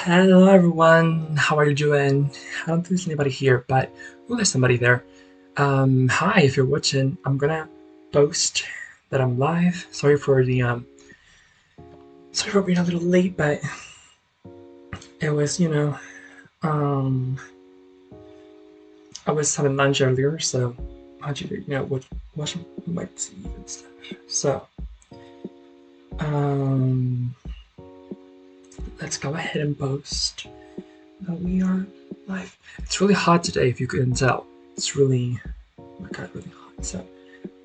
Hello everyone, how are you doing? I don't think there's anybody here, but there's somebody there. Hi, if you're watching, I'm gonna post that I'm live. Sorry for being a little late, but it was, I was having lunch earlier, so I had to, watch my TV and stuff. So, um, let's go ahead and post that we are live. It's really hot today, if you couldn't tell. It's really, oh my god, really hot. So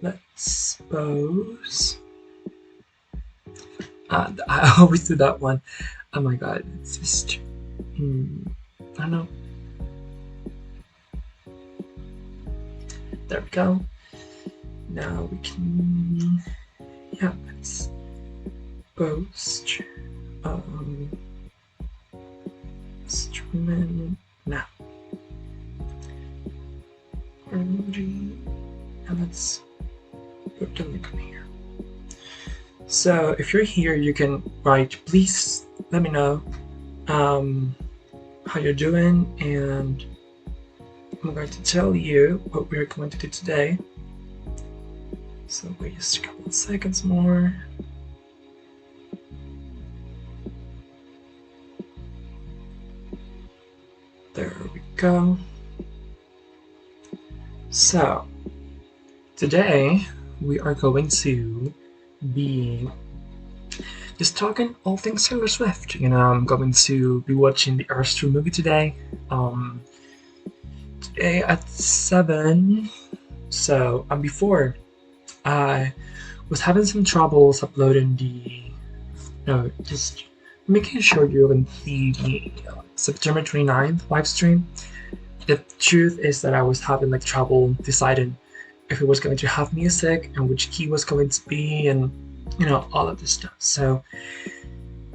let's pose. I always do that one. Oh my god, it's just, I don't know. There we go. Now we can, let's post. Instrument now. And let's put the link on here. So if you're here, you can write, please let me know how you're doing, and I'm going to tell you what we're going to do today. So wait just a couple of seconds more. There we go. So today we are going to be just talking all things Taylor Swift. I'm going to be watching the Airstream movie today. Today at 7. So before I was having some troubles uploading just making sure you can see the September 29th live stream. The truth is that I was having trouble deciding if it was going to have music and which key was going to be, and all of this stuff. So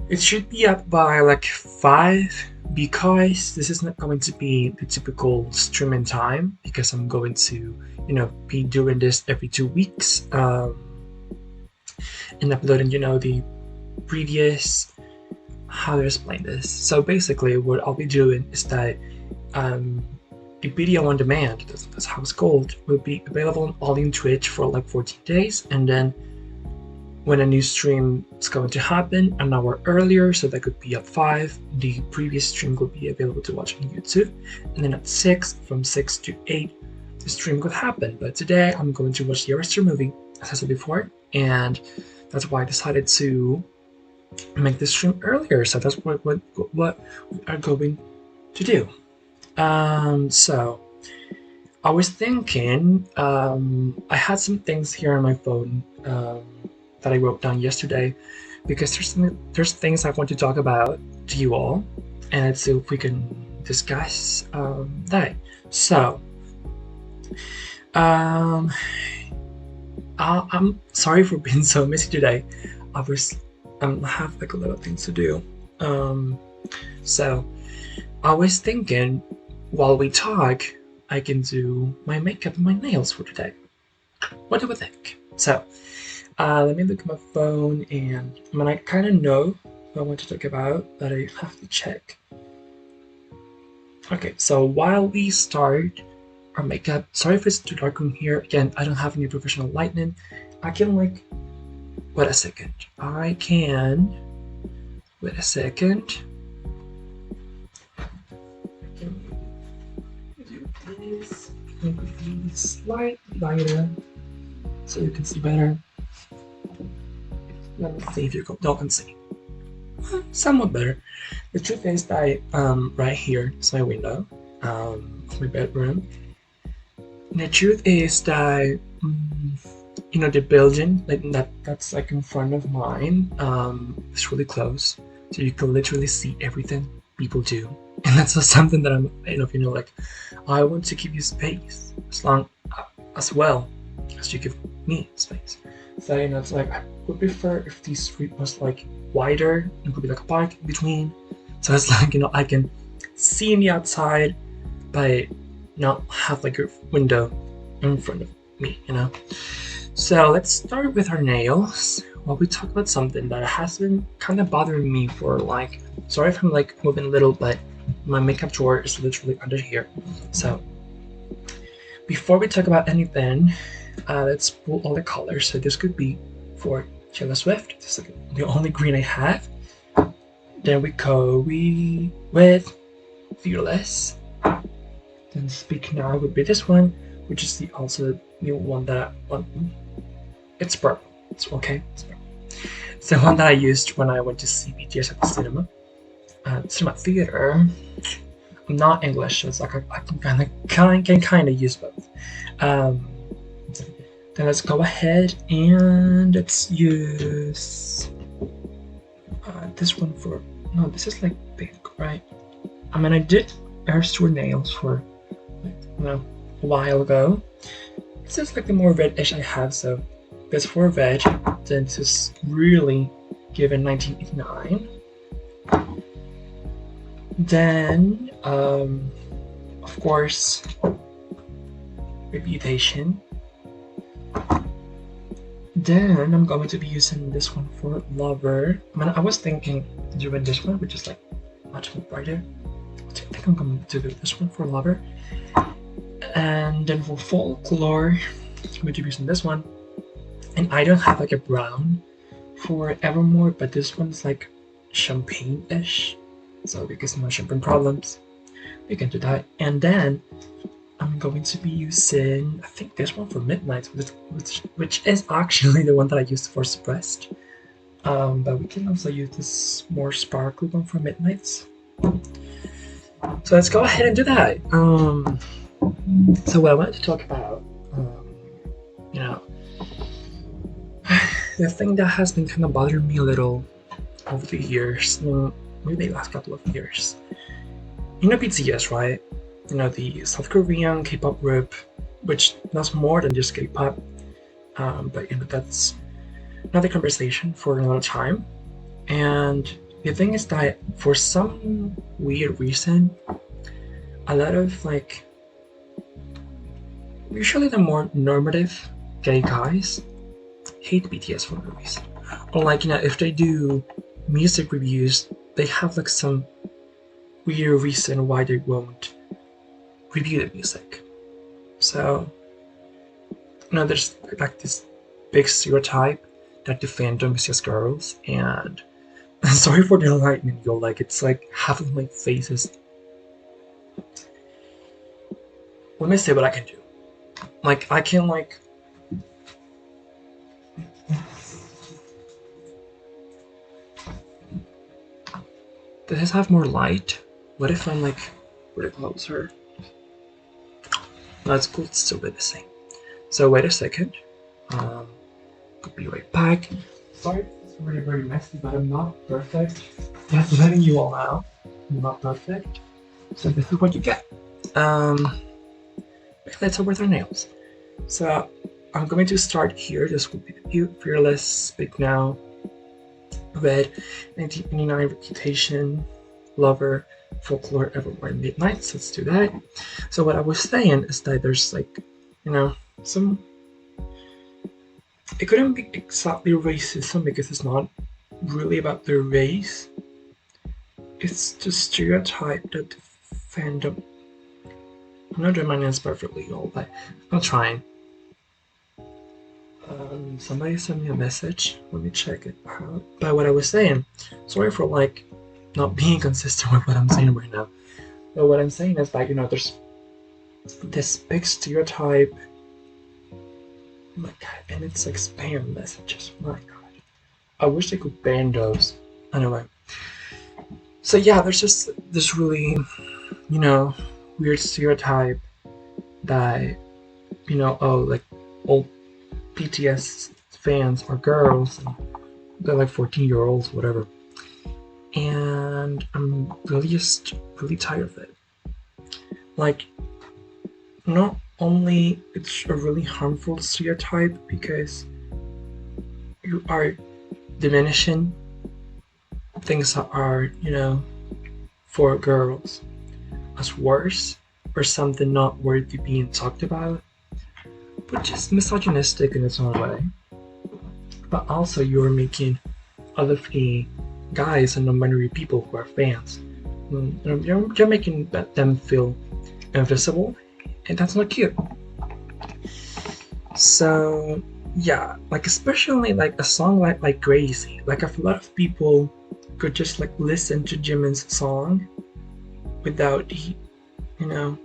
it should be up by 5, because this is not going to be the typical streaming time, because I'm going to be doing this every 2 weeks and uploading the previous, how to explain this. So basically what I'll be doing is that the video on demand, that's how it's called, will be available only on Twitch for 14 days, and then when a new stream is going to happen an hour earlier, so that could be at 5, the previous stream will be available to watch on YouTube, and then at 6, from 6 to 8, the stream could happen. But today I'm going to watch the Airstream movie, as I said before, and that's why I decided to make this stream earlier. So that's what we are going to do. So I was thinking, I had some things here on my phone that I wrote down yesterday, because there's things I want to talk about to you all, and let's see if we can discuss that. So I'm sorry for being so messy today. I have a lot of things to do. So I was thinking, while we talk, I can do my makeup and my nails for today. What do we think? So let me look at my phone, and I kind of know what I want to talk about, but I have to check. Okay, so while we start our makeup, sorry if it's too dark in here. Again, I don't have any professional lighting. I can wait a second. I can wait a second. I can do this. Make it slightly lighter so you can see better. Let me see if you can see. Somewhat better. The truth is that right here is my window of my bedroom. And the truth is that the building that's in front of mine, it's really close, so you can literally see everything people do, and that's not something that I'm I want to give you space as well as you give me space. So it's I would prefer if the street was wider, and could be a park in between, so it's I can see me outside but not have a window in front of me. So let's start with our nails. while we talk about something that has been kind of bothering me for like, sorry if I'm like moving a little, but my makeup drawer is literally under here. So before we talk about anything, let's pull all the colors. So this could be for Taylor Swift. This is like the only green I have. Then we go with Fearless. Then Speak Now would be this one, which is the also new one that it's purple. It's okay. It's purple. It's the one that I used when I went to see BTS at the cinema theater. I'm not English, so it's like I can kind of use both. Then let's go ahead and let's use this one for, no, this is like pink, right? I mean, I did Airstore nails for, a while ago. This is like the more reddish I have, so this for red, then this is really given 1989. Then, of course, Reputation. Then I'm going to be using this one for Lover. I mean, I was thinking doing this one, which is like much more brighter. I think I'm going to do this one for Lover. And then for Folklore, I'm going to be using this one. And I don't have like a brown for Evermore, but this one's like champagne-ish. So because of my champagne problems, we can do that. And then I'm going to be using, I think this one for Midnight, which is actually the one that I used for Suppressed. But we can also use this more sparkly one for Midnights. So let's go ahead and do that. So what I wanted to talk about, the thing that has been kind of bothering me a little over the years, maybe the last couple of years. BTS, right? The South Korean K-pop group, which does more than just K-pop. But that's another conversation for another time. And the thing is that for some weird reason, a lot of like, usually the more normative gay guys hate BTS for no reason. Or like, if they do music reviews, they have like some weird reason why they won't review the music. So, there's like this big stereotype that the fandom is just girls, and sorry for the enlightenment, yo, like it's like half of my face is. Let me see what I can do. Like I can like. Does this have more light? What if I'm like really closer? No, it's cool, it's still be the same. So wait a second. Could be right back. Sorry, it's very, very messy, but I'm not perfect. Just letting you all know. I'm not perfect. So this is what you get. Let's over their nails. So I'm going to start here. This will be the Fearless, Speak Now, Red, 1989, Reputation, Lover, Folklore, Evermore, and Midnight. So let's do that. So what I was saying is that there's like, some. It couldn't be exactly racism because it's not really about their race. It's the stereotype that the fandom. I'm not doing my nails perfectly, y'all, but I'm trying. Somebody sent me a message. Let me check it out. But what I was saying, sorry for like not being consistent with what I'm saying right now. But what I'm saying is that there's this big stereotype. Oh my god, and it's like spam messages. My god, I wish they could ban those. Anyway, so yeah, there's just this really, weird stereotype that, like old BTS fans are girls. And they're like 14-year-olds, whatever. And I'm really tired of it. Like, not only it's a really harmful stereotype because you are diminishing things that are, for girls as worse or something not worthy being talked about, but just misogynistic in its own way. but also you're making all of the guys and non-binary people who are fans, you're making them feel invisible, and that's not cute. So yeah, like especially like a song like Crazy, like if a lot of people could just like listen to Jimin's song without the, you know,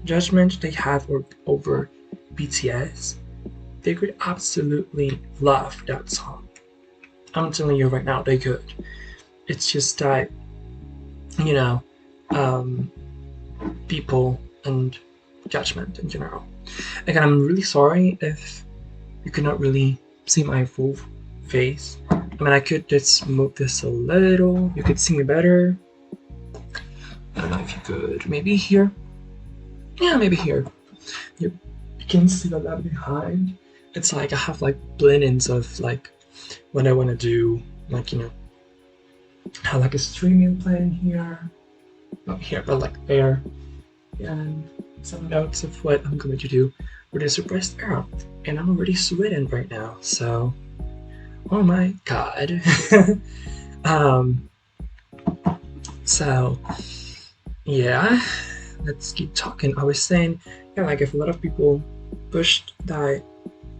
judgment they have over BTS, they could absolutely love that song. I'm telling you right now, they could. It's just that, you know, people and judgment in general. Again, I'm really sorry if you cannot really see my full face. I mean, I could just move this a little. You could see me better. I don't know if you could. Maybe here. Yeah, maybe here. You can see the left behind. It's like I have like blend-ins of like what I want to do. Like, you know, have like a streaming plan here. Not here, but like there. And some notes of what I'm going to do with a surprise era. And I'm already sweating right now, so oh my god. So yeah, let's keep talking. I was saying, yeah, like if a lot of people put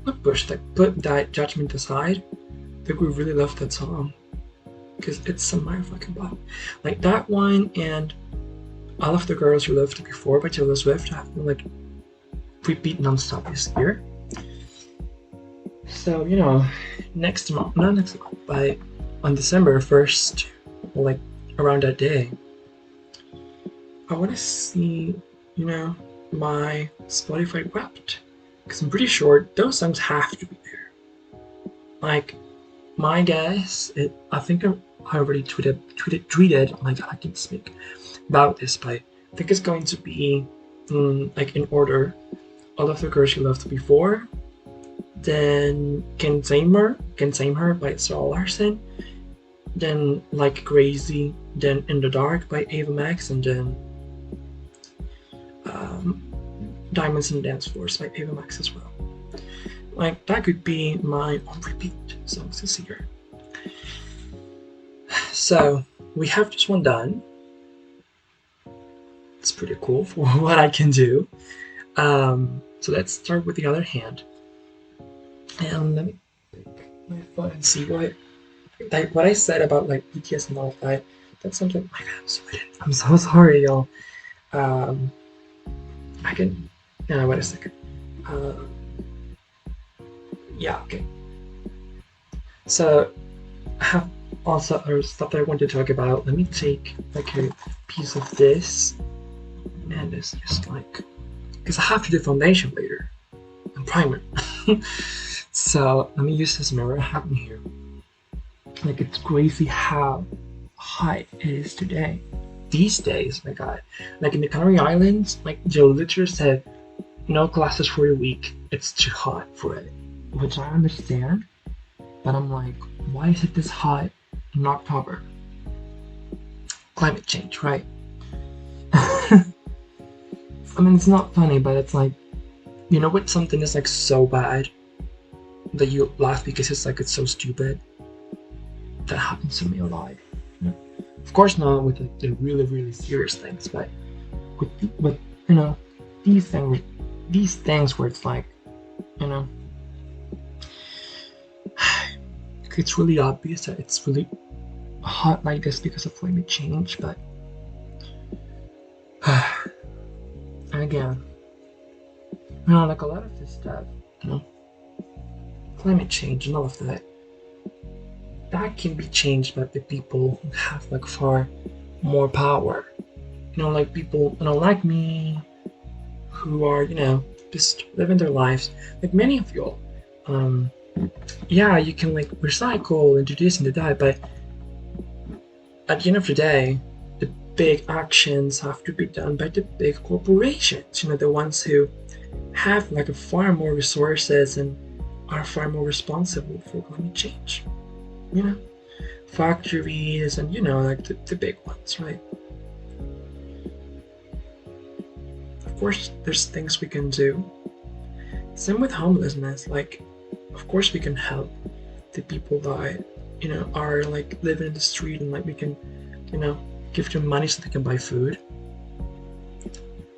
that judgment aside, they would really love that song, because it's some motherfucking bop. Like that one and All of the Girls You Loved Before by Taylor Swift have been like repeat non-stop this year. So, you know, next month, but on December 1st, like around that day, I want to see, you know, my Spotify Wrapped, because I'm pretty sure those songs have to be there. Like, my guess, I think I already tweeted, like I can speak about this, but I think it's going to be like in order: All of the Girls You Loved Before, then Can't Tame Her by Sarah Larson, then Like Crazy, then In the Dark by Ava Max, and then Diamonds and Dance Floors by Ava Max as well. Like, that could be my on repeat songs this year. So, we have this one done. It's pretty cool for what I can do. So let's start with the other hand. And let me pick my phone and see what I said about like BTS and all of that. That's something. My God, I'm so sorry, y'all. I can. No, wait a second. Yeah, okay. So I have also other stuff that I want to talk about. Let me take like a piece of this, and it's just like, because I have to do foundation later and primer. So let me use this mirror I have in here. Like, it's crazy how hot it is today. These days, my God. Like in the Canary Islands, like they literally said, no classes for a week. It's too hot for it. Which I understand, but I'm like, why is it this hot in October? Climate change, right? I mean, it's not funny, but it's like, you know what, something is like so bad that you laugh because it's so stupid. That happens to me a lot. You know? Of course not with like, the really, really serious things, but with you know, these things where it's like, you know, it's really obvious that it's really hot like this because of climate change, but and again, you know, like a lot of this stuff, you know, climate change and all of that can be changed by the people who have like far more power. You know, like people, you know, like me, who are, you know, just living their lives, like many of y'all. Yeah, you can like recycle and do this and do that, but at the end of the day, the big actions have to be done by the big corporations, you know, the ones who have like a far more resources and are far more responsible for climate change. You know, factories and, you know, like the big ones, right? Of course, there's things we can do. Same with homelessness, like, of course we can help the people that are like living in the street, and like we can give them money so they can buy food.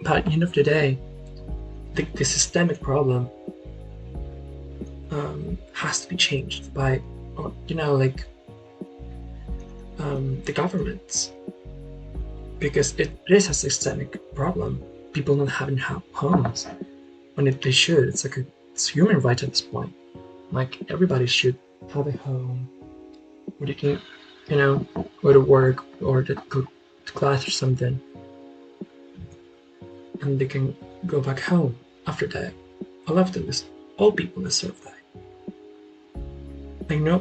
But at the end of the day, the systemic problem has to be changed by the governments, because it is a systemic problem. People not having homes when they should. It's like it's human right at this point. Like everybody should have a home where they can, go to work or to go to class or something, and they can go back home after that. All people deserve that. Like no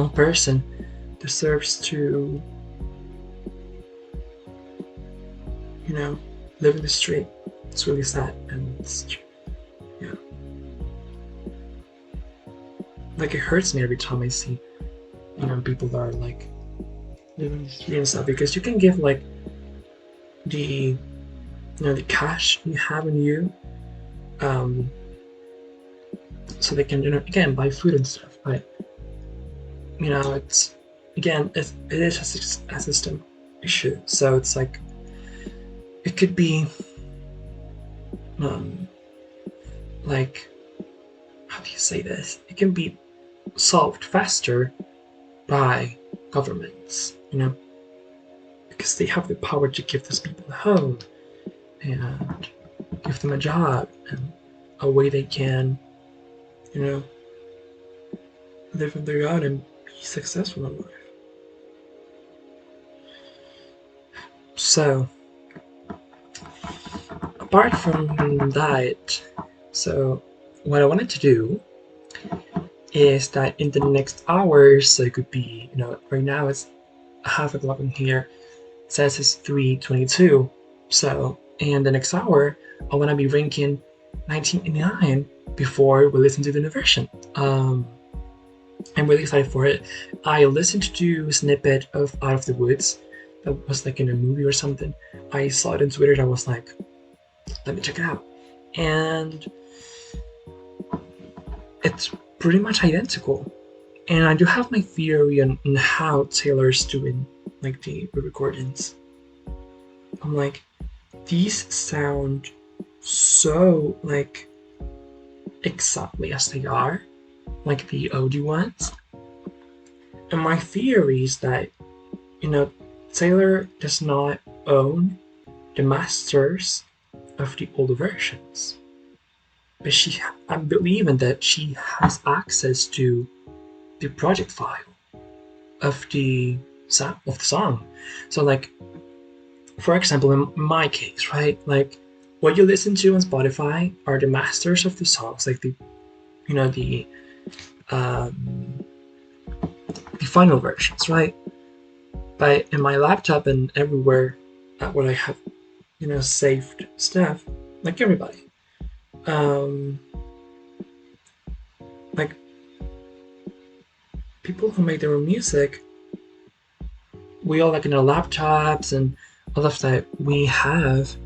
person deserves to, live in the street. It's really sad, and like it hurts me every time I see, people that are like living in the street and stuff, because you can give like the cash you have in you, so they can again buy food and stuff. But it's again it is a system issue. So it's like it could be like, how do you say this? It can be solved faster by governments, because they have the power to give these people a home and give them a job and a way they can, live on their own and be successful in life. So, apart from that, so what I wanted to do is that in the next hours, so it could be, right now it's 5:30 in here, it says it's 3:22. So in the next hour, I want to be ranking 1989 before we listen to the new version. I'm really excited for it. I listened to a snippet of Out of the Woods that was like in a movie or something. I saw it on Twitter and I was like, let me check it out. And it's pretty much identical. And I do have my theory on how Taylor's doing like the recordings. I'm like, these sound so like exactly as they are, like the OG ones. And my theory is that, Taylor does not own the masters of the older versions, but I'm believing that she has access to the project file of the song. So like, for example, in my case, right, like what you listen to on Spotify are the masters of the songs, like the final versions, right? But in my laptop and everywhere where I have, saved stuff, like everybody, like people who make their own music, we all like in our laptops and all of that, we have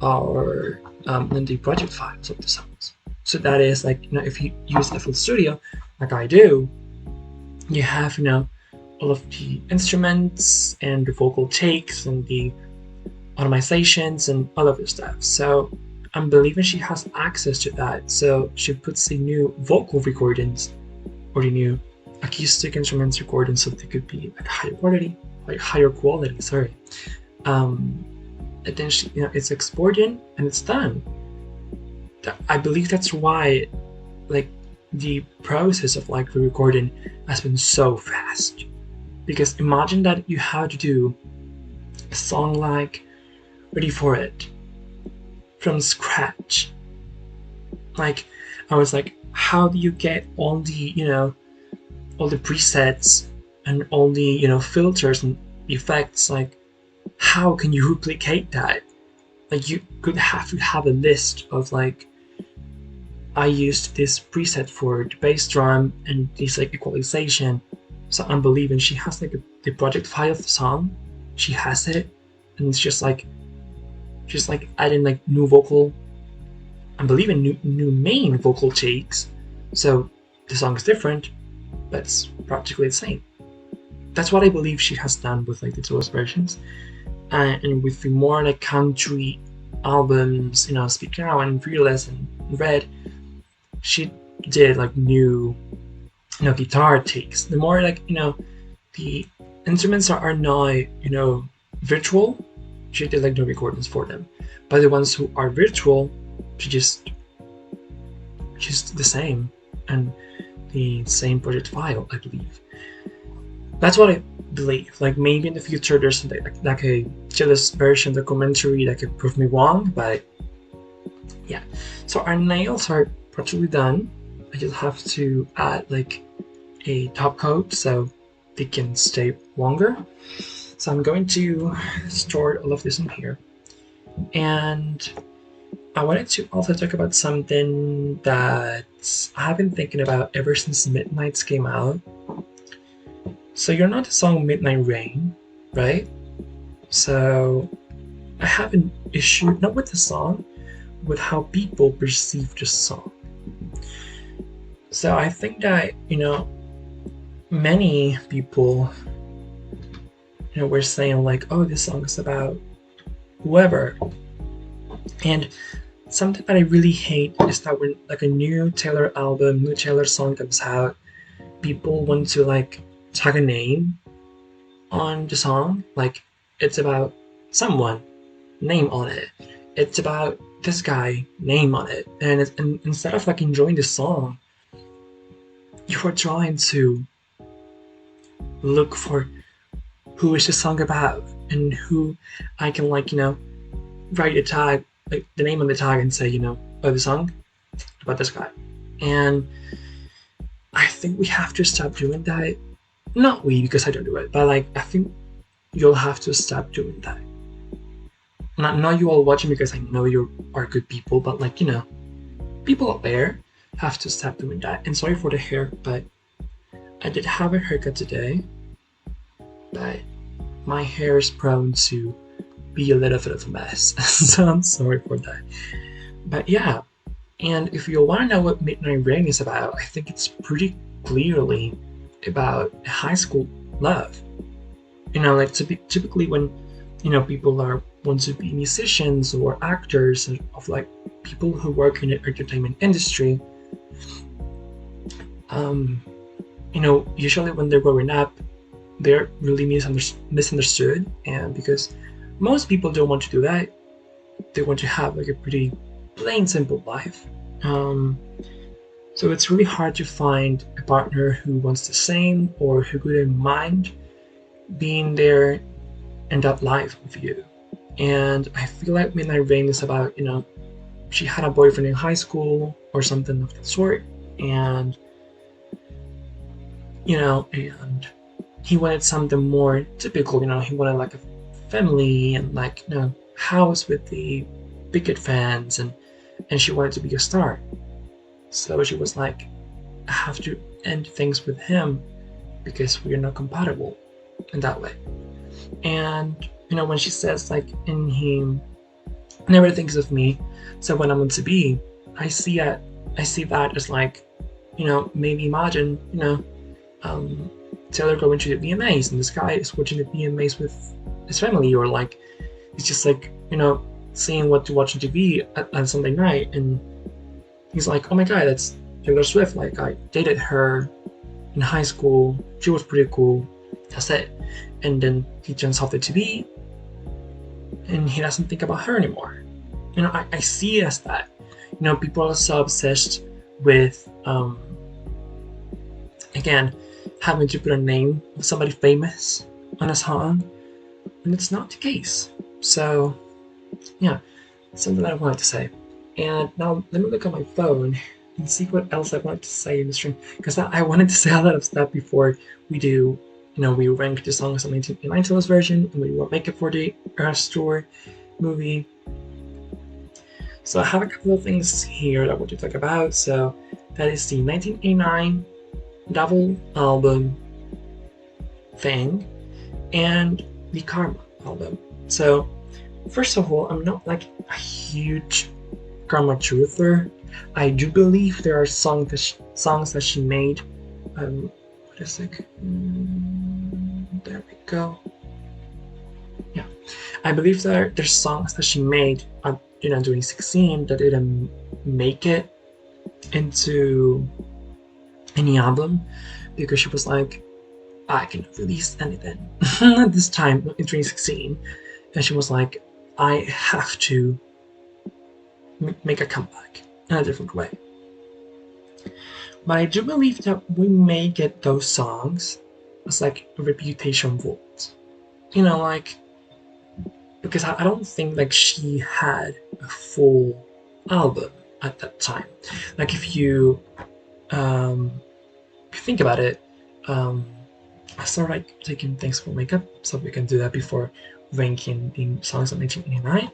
our the project files of the songs. So that is like, if you use FL Studio, like I do, you have, all of the instruments and the vocal takes and the automatizations and all of this stuff. So I'm believing she has access to that. So she puts the new vocal recordings or the new acoustic instruments recordings, so they could be like higher quality. Sorry. And then she, it's exported and it's done. I believe that's why, like, the process of like the recording has been so fast. Because imagine that you have to do a song like Ready for It from scratch. Like, I was like, how do you get all the, all the presets and all the, filters and effects? Like, how can you replicate that? Like, you could have to have a list of like, I used this preset for the bass drum and this like equalization. So I'm believing she has like the project file of the song. She has it, and it's just like adding like new vocal. I'm believing new main vocal takes. So the song is different, that's practically the same. That's what I believe she has done with like the Taylor's versions, and with the more like country albums, Speak Now and Fearless and Red, she did like new, guitar takes. The more like the instruments are not virtual. She did like no recordings for them, but the ones who are virtual, she's the same, and the same project file, I believe. That's what I believe. Like maybe in the future there's something like a jealous version documentary that could prove me wrong, but yeah. So our nails are practically done. I just have to add like a top coat so they can stay longer. So I'm going to store all of this in here. And I wanted to also talk about something that I've been thinking about ever since Midnights came out. So you know the song Midnight Rain, right? So I have an issue, not with the song, with how people perceive the song. So I think that, many people, were saying like, oh, this song is about whoever. And something that I really hate is that when like a new Taylor album, new Taylor song comes out, people want to like tag a name on the song. Like it's about someone, name on it. It's about this guy, name on it. And instead of like enjoying the song, you are trying to look for who is the song about and who I can like, write a tag, like the name on the tag and say, oh, the song about this guy. And I think we have to stop doing that. Not we, because I don't do it, but like I think you'll have to stop doing that. Not you all watching, because I know you are good people, but like, people out there have to stop doing that. And sorry for the hair, but I did have a haircut today, but my hair is prone to be a little bit of a mess. So I'm sorry for that. But yeah, and if you want to know what Midnight Rain is about, I think it's pretty clearly about high school love. Like typically when people want to be musicians or actors, of like people who work in the entertainment industry, usually when they're growing up, they're really misunderstood, and because most people don't want to do that, they want to have like a pretty plain simple life. So it's really hard to find a partner who wants the same, or who wouldn't mind being there in that life with you. And I feel like Midnight Rain is about, she had a boyfriend in high school or something of that sort, and and he wanted something more typical. He wanted like a family and like house with the picket fence, and she wanted to be a star. So she was like, I have to end things with him because we are not compatible in that way. And when she says like, and he never thinks of me, so when I'm meant to be, I see that as like, maybe imagine Taylor going to the VMAs, and this guy is watching the VMAs with his family, or like it's just like seeing what to watch on TV on Sunday night, and he's like, oh my god, that's Taylor Swift, like I dated her in high school, she was pretty cool, that's it. And then he turns off the TV and he doesn't think about her anymore. I see it as that. People are so obsessed with again, having to put a name of somebody famous on a song, and it's not the case. So yeah, something that I wanted to say. And now let me look at my phone and see what else I wanted to say in the stream, because I wanted to say a lot of stuff before we do. We rank the songs on 1989 Taylor's version, and we will make it for the Eras Tour movie. So I have a couple of things here that I want to talk about. So that is the 1989 double album thing and the Karma album. So first of all, I'm not like a huge Karma truther. I do believe there are songs that she made Wait a sec. There we go. Yeah, I believe that there's songs that she made, during 2016 that didn't make it into any album because she was like, I cannot release anything at this time in 2016, and she was like, I have to make a comeback in a different way. But I do believe that we may get those songs as like reputation votes. Like, because I don't think like she had a full album at that time. Like if you think about it, I started like taking things for makeup, so we can do that before ranking in songs of 1989.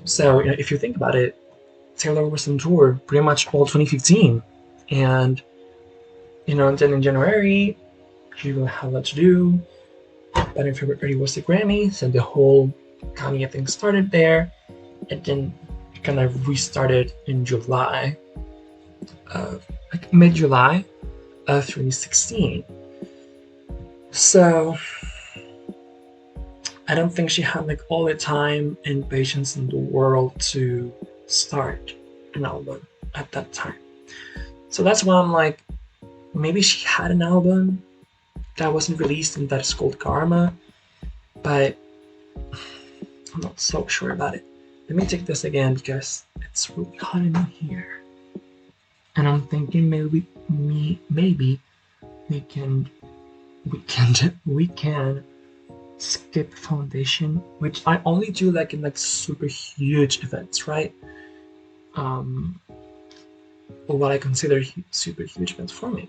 So if you think about it, Taylor was on tour pretty much all 2015, and then in January she will have a lot to do. But in February was the Grammys, and the whole Kanye thing started there, and then it kind of restarted in July, like mid-July of 2016. So I don't think she had like all the time and patience in the world to start an album at that time. So that's why I'm like, maybe she had an album that wasn't released and that is called Karma, but I'm not so sure about it. Let me take this again because it's really hot in here, and I'm thinking maybe we can skip foundation, which I only do like in like super huge events, right? Or what I consider super huge events for me.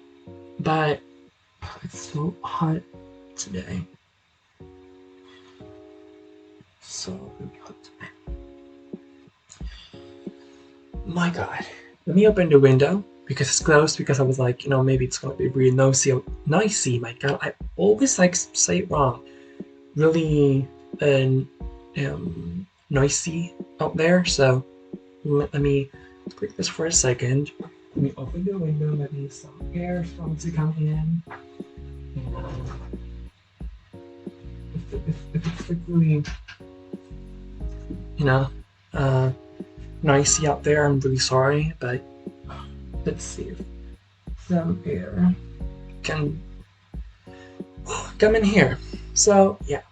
But it's so hot today. So really hot today. My God. Let me open the window because it's closed, because I was like, maybe it's gonna be really noisy. My God, I always like say it wrong. Really noisy out there. So let me click this for a second. Let me open the window. Maybe some air is going to come in. If it's like really, noisy out there, I'm really sorry, but let's see if some air can come in here. So yeah,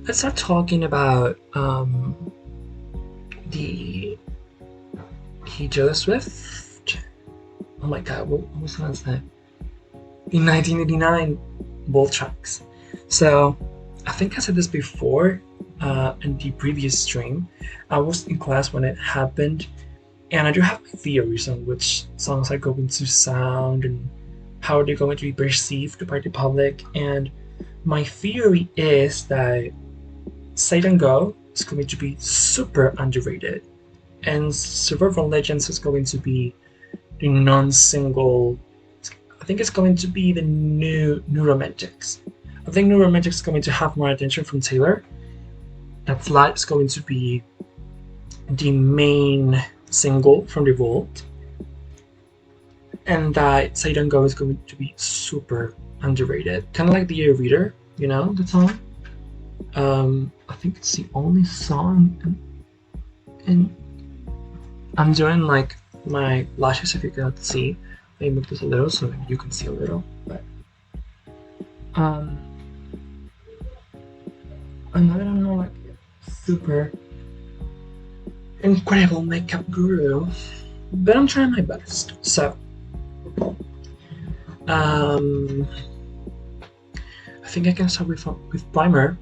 let's start talking about the Taylor Swift. Oh my God, what was I gonna say? In 1989 Bold Tracks. So I think I said this before in the previous stream. I was in class when it happened, and I do have my theories on which songs are going to sound and how they're going to be perceived by the public. And my theory is that Say Don't Go is going to be super underrated, and Suburban Legends is going to be the non-single. I think it's going to be the new Romantics. I think New Romantics is going to have more attention from Taylor. That Flat is going to be the main single from the vault, and that Say Don't Go is going to be super underrated. Kind of like the Reader, the song. I think it's the only song, and I'm doing like my lashes if you cannot see. Let me move this a little so you can see a little. But I'm not like super incredible makeup guru, but I'm trying my best. So I think I can start with primer.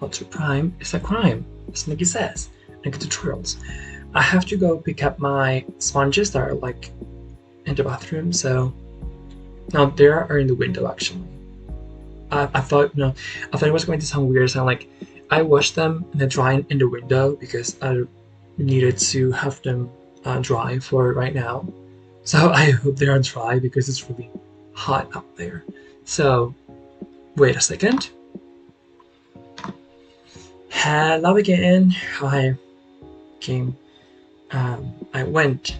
Not to prime, it's a crime, as Nikki says. Nikki tutorials. I have to go pick up my sponges that are like in the bathroom. So now they are in the window actually. I thought it was going to sound weird. So like I washed them and they're drying in the window because I needed to have them dry for right now. So I hope they are dry because it's really hot out there. So wait a second. Hello again. I went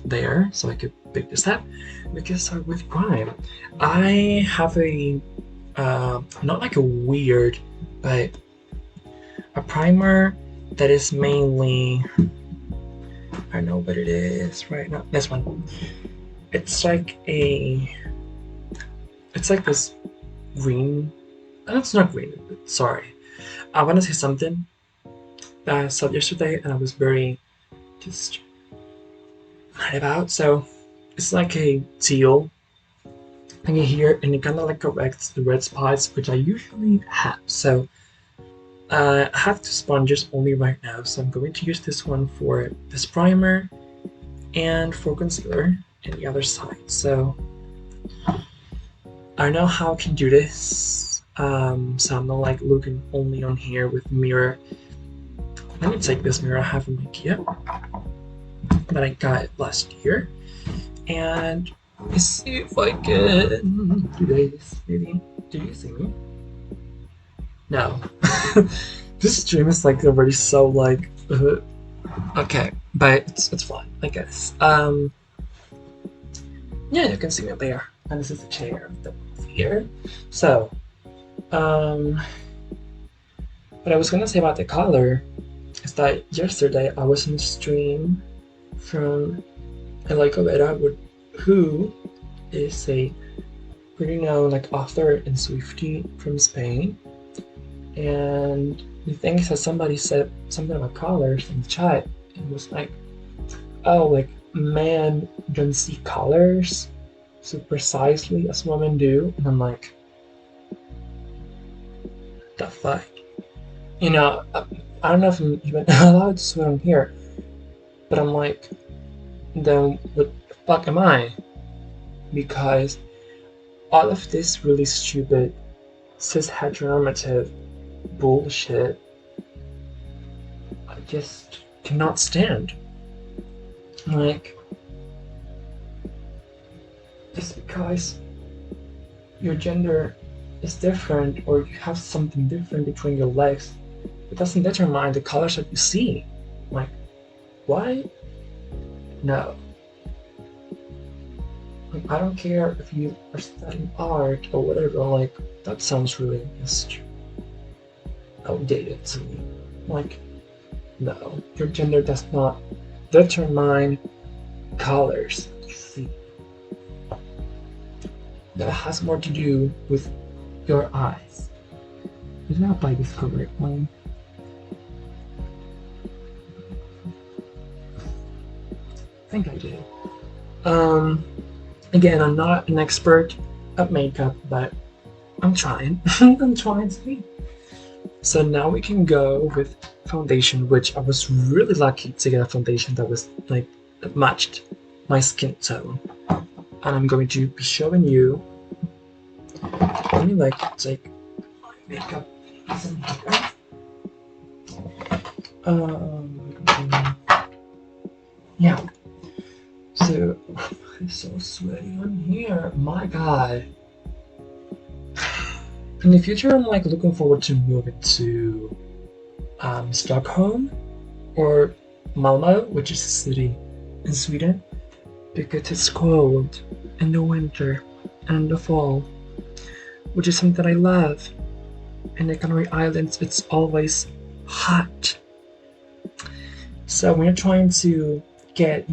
there so I could pick this up. we can start with prime. I have a not like a weird, but a primer that is mainly, I don't know what it is right now. This one. It's like this green. It's not green. Sorry. I want to say something that I saw yesterday, and I was very just mad about. So it's like a teal thing here, and it kind of like corrects the red spots, which I usually have. So I have two sponges only right now, so I'm going to use this one for this primer and for concealer and the other side. So I know how I can do this, so I'm not like looking only on here with mirror. Let me take this mirror I have in IKEA that I got last year, and let's see if I can do this. Maybe. Do you see me? No. This stream is like already so like okay, but it's fine, I guess. Yeah, you can see me up there, and this is the chair here. So, what I was gonna say about the color is that yesterday I was in a stream from Eloy Vera, who is a pretty known like author and Swiftie from Spain. And the thing is that somebody said something about colors in the chat. It was like, oh, like men don't see colors so precisely as women do. And I'm like, the fuck? You know, I don't know if I'm even allowed to swear on here, but I'm like, then what the fuck am I? Because all of this really stupid cis heteronormative bullshit I just cannot stand. Like, just because your gender is different or you have something different between your legs, it doesn't determine the colors that you see. Like, what? No. Like, I don't care if you are studying art or whatever, like, that sounds really just outdated to me. Like, no, your gender does not determine colors you see. That has more to do with your eyes. Did I apply this correctly? I think I did. Again, I'm not an expert at makeup, but I'm trying. I'm trying to be. So now we can go with foundation, which I was really lucky to get a foundation that was like that matched my skin tone. And I'm going to be showing you. Let me like take my makeup in here. Yeah. So it's so sweaty on here. My God. In the future, I'm like looking forward to moving to Stockholm or Malmö, which is a city in Sweden, because it's cold in the winter and in the fall, which is something I love. In the Canary Islands, it's always hot. So when you're trying to get,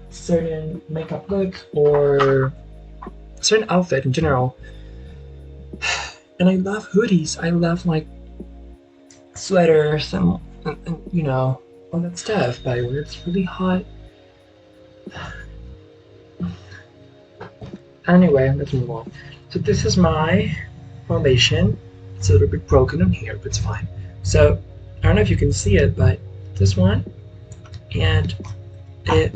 certain makeup look or certain outfit in general, and I love hoodies. I love like sweaters and all that stuff. But when it's really hot, anyway, let's move on. So this is my foundation. It's a little bit broken on here, but it's fine. So I don't know if you can see it, but this one, and it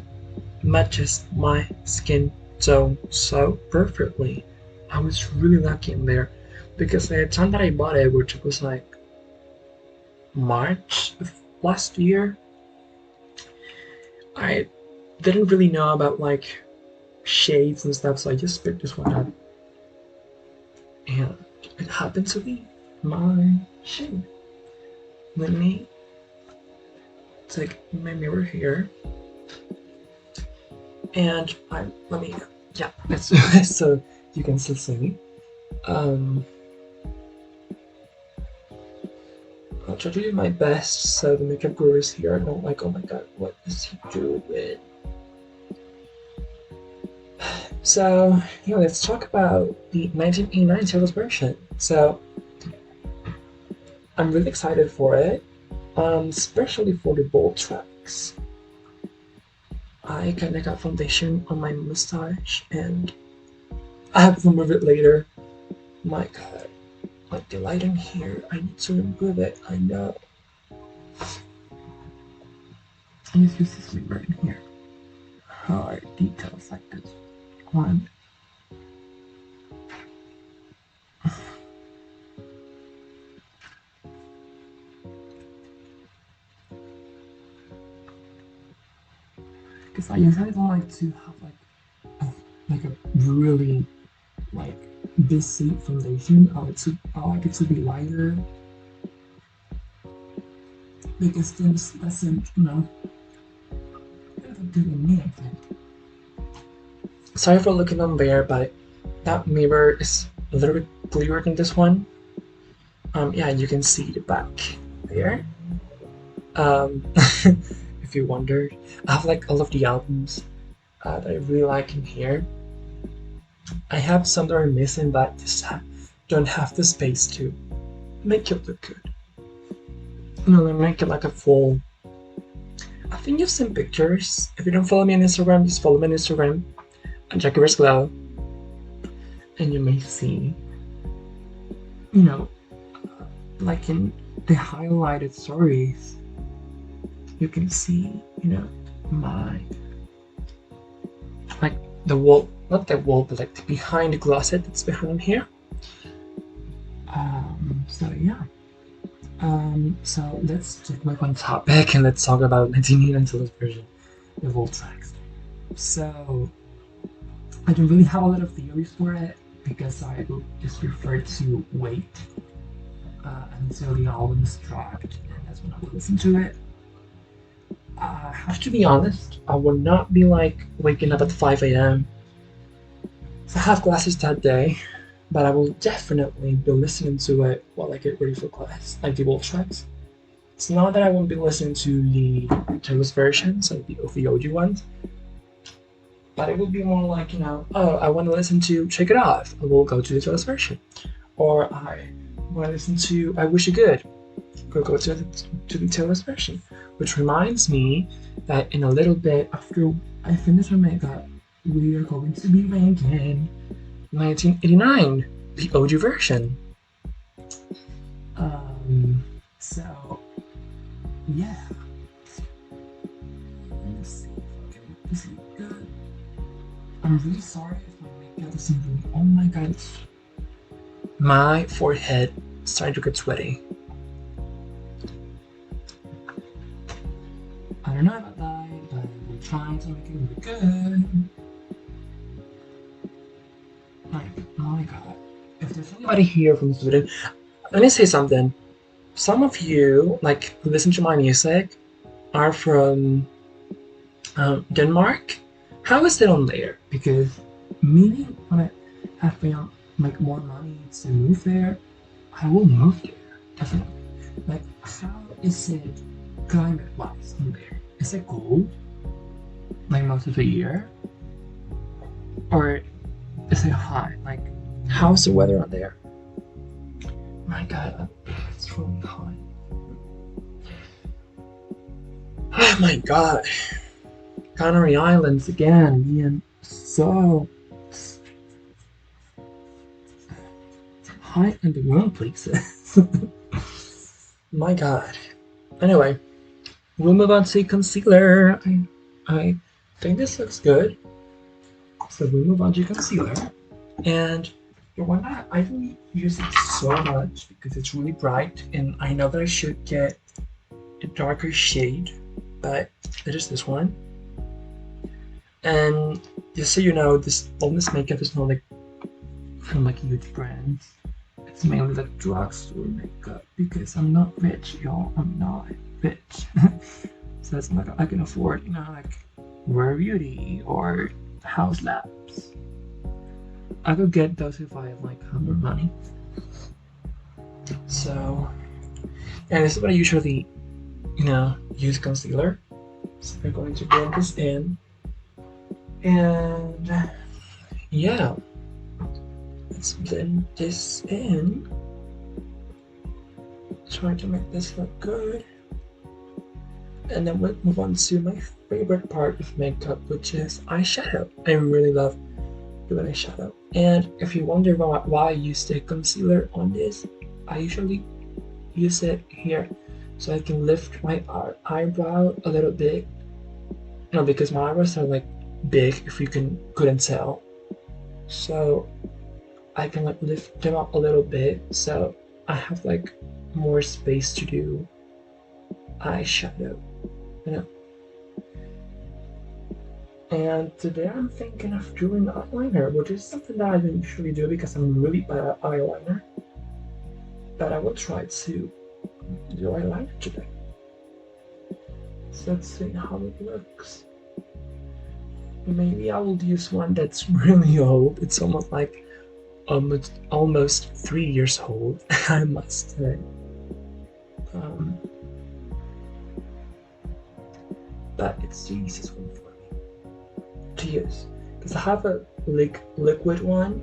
matches my skin tone so perfectly. I was really lucky in there. Because the time that I bought it, which was like March of last year, I didn't really know about like shades and stuff, so I just picked this one up. And it happened to be my shade. Let me take my mirror here. And let me Yeah, that's so you can still see me. Um, I'll try to do my best so the makeup gurus here are not like, oh my god, what is he doing? So, yeah, let's talk about the 1989 sales version. So, I'm really excited for it, especially for the bold tracks. I kinda got foundation on my mustache and I have to remove it later. My god, like the lighting here, I need to improve it, I know. Let's use this right in here. Hard details like this one. Because I usually don't like to have like a really like busy foundation. I like it to be lighter because this doesn't, do me, I think. Sorry for looking on there, but that mirror is a little bit clearer than this one. Yeah, you can see the back there. If you wondered, I have like all of the albums that I really like in here. I have some that are missing, but just don't have the space to make it look good. They make it like a full. I think you've seen pictures. If you don't follow me on Instagram, just follow me on Instagram at Jackires Labels, and you may see, like in the highlighted stories, you can see, my like the wall, not the wall, but like behind the closet that's behind here. So yeah. So let's just move on topic and let's talk about 1989 Solo's version of old tracks. So I don't really have a lot of theories for it because I will just prefer to wait until the album is dropped, and that's when I will listen to it. I have to be honest, I will not be like waking up at 5 a.m. So I have classes that day, but I will definitely be listening to it while I get ready for class, like the old tracks. It's not that I won't be listening to the Taylor's versions of the OG ones, but it will be more like, oh, I want to listen to Shake It Off, I will go to the Taylor's version. Or I want to listen to I Wish You Good, go to the Taylor's version. Which reminds me that in a little bit after I finish my makeup, we are going to be ranking 1989, the OG version. So yeah. Let's see if I can make this look good. I'm really sorry if my makeup isn't really. Oh my god, my forehead is starting to get sweaty. I don't know about that, but we're trying to make it look good. Like, oh my god. If there's anybody here from Sweden, let me say something. Some of you, like, who listen to my music, are from Denmark. How is it on there? Because maybe when I have like more money to move there, I will move there, definitely. Like, how is it climate-wise on there? Is it cold, like most of the year, or is it hot? Like, how's the weather out there? My god, it's really hot. Oh my god, Canary Islands again, being so hot in the wrong places. My god. Anyway, we'll move on to concealer. I think this looks good. So we'll move on to concealer. And the one that I don't use it so much because it's really bright, and I know that I should get a darker shade, but it is this one. And just so you know, all this makeup is not like from like huge brands. It's mainly like drugstore makeup because I'm not rich, y'all. I'm not rich. So it's not like I can afford, like Rare Beauty or House Labs. I could get those if I like have more money. So, and this is what I usually, use concealer. So I'm going to blend this in, and yeah, let's blend this in. Try to make this look good. And then we'll move on to my favorite part of makeup, which is eyeshadow. I really love doing eyeshadow. And if you wonder why I use the concealer on this, I usually use it here so I can lift my eyebrow a little bit. Because my eyebrows are like big, if you couldn't tell. So I can like lift them up a little bit, so I have like more space to do eyeshadow. And today I'm thinking of doing eyeliner, which is something that I don't usually do because I'm really bad at eyeliner. But I will try to do eyeliner today. So let's see how it looks. Maybe I will use one that's really old. It's almost like almost 3 years old, I must say. But it's the easiest one for me to use because I have a liquid one,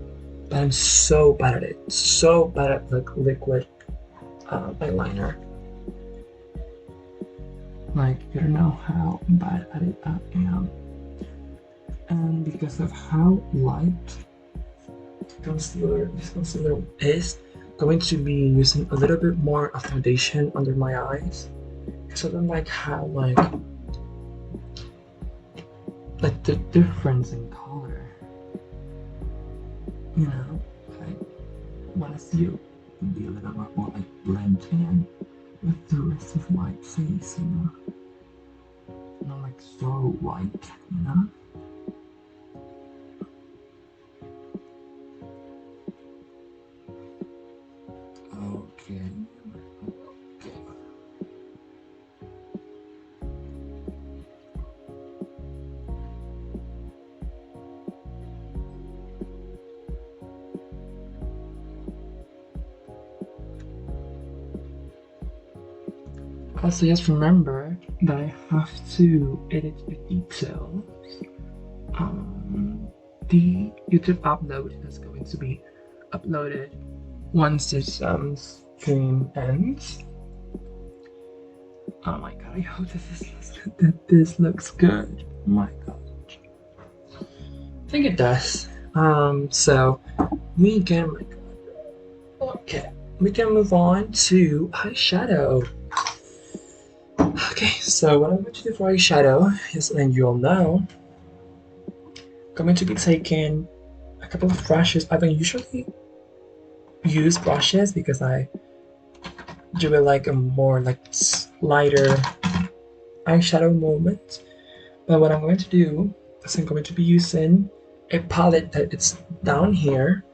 but I'm so bad at it. So bad at like liquid eyeliner. Like, you don't know how bad at it I am. And because of how light this concealer is, going to be using a little bit more of foundation under my eyes. So I don't like how like the difference in color. I want to see it be a little bit more like blend in with the rest of my face, not like so white, Okay. Also, just remember that I have to edit the details. The YouTube upload is going to be uploaded once this stream ends. Oh my god, I hope this looks good. Oh my god. I think it does. So we can move on to eyeshadow. Okay, so what I'm going to do for eyeshadow is, and you all know, I'm going to be taking a couple of brushes. I don't usually use brushes because I do it like a more like lighter eyeshadow moment. But what I'm going to do is I'm going to be using a palette that it's down here.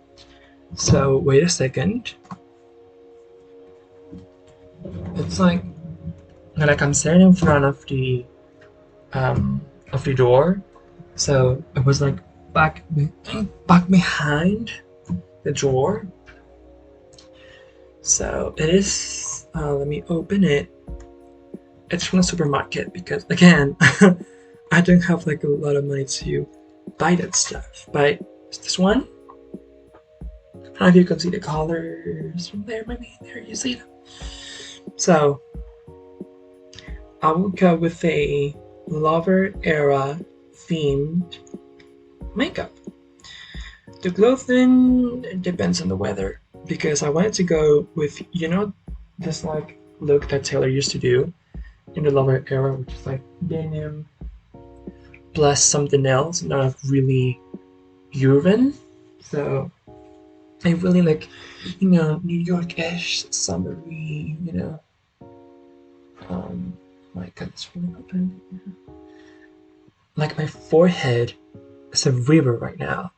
So wait a second. It's like I'm standing in front of the door. So it was like back behind the drawer. So it is, let me open it. It's from the supermarket because, again, I don't have like a lot of money to buy that stuff. But it's this one. I don't know if you can see the colors from there. Maybe there you see them. So I will go with a Lover era themed makeup. The clothing depends on the weather because I wanted to go with this like look that Taylor used to do in the Lover era, which is like denim plus something else, not really urban. So I really like New York-ish, summery, my god, it's really open. Like my forehead is a river right now.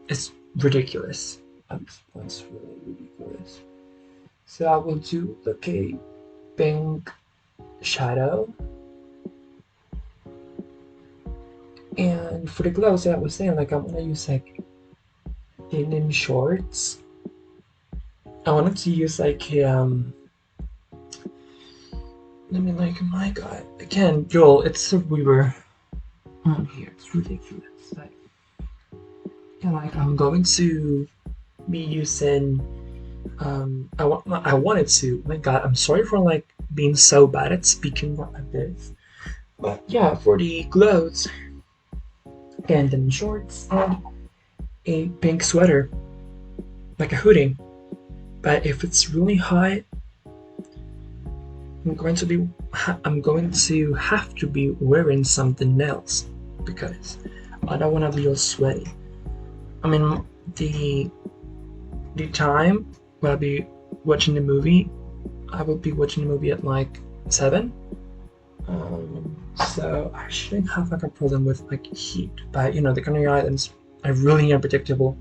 It's ridiculous. It's really ridiculous. So I will do like a pink shadow. And for the glows that I was saying, like I'm gonna use like in shorts. I wanted to use like let me like, my god, again, Joel, it's a river on here. It's ridiculous. Like, yeah, like I'm going to be using I wanted to. My god, I'm sorry for like being so bad at speaking like this. But yeah, for the clothes, again, denim shorts and a pink sweater, like a hoodie. But if it's really hot, I'm going to have to be wearing something else because I don't want to be all sweaty. I mean, the time when I'll be watching the movie, I will be watching the movie at like 7. So I shouldn't have like a problem with like heat. But you know, the Canary Islands are really unpredictable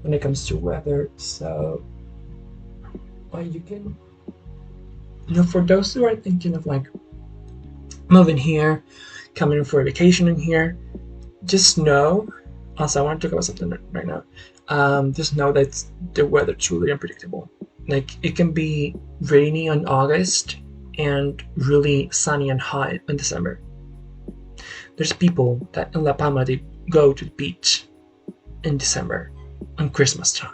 when it comes to weather. So you can, you know, for those who are thinking of like moving here, coming for a vacation in here, just know. Also, I want to talk about something right now. Just know that the weather is truly unpredictable. Like it can be rainy in August and really sunny and hot in December. There's people that in La Palma they go to the beach in December on Christmas time.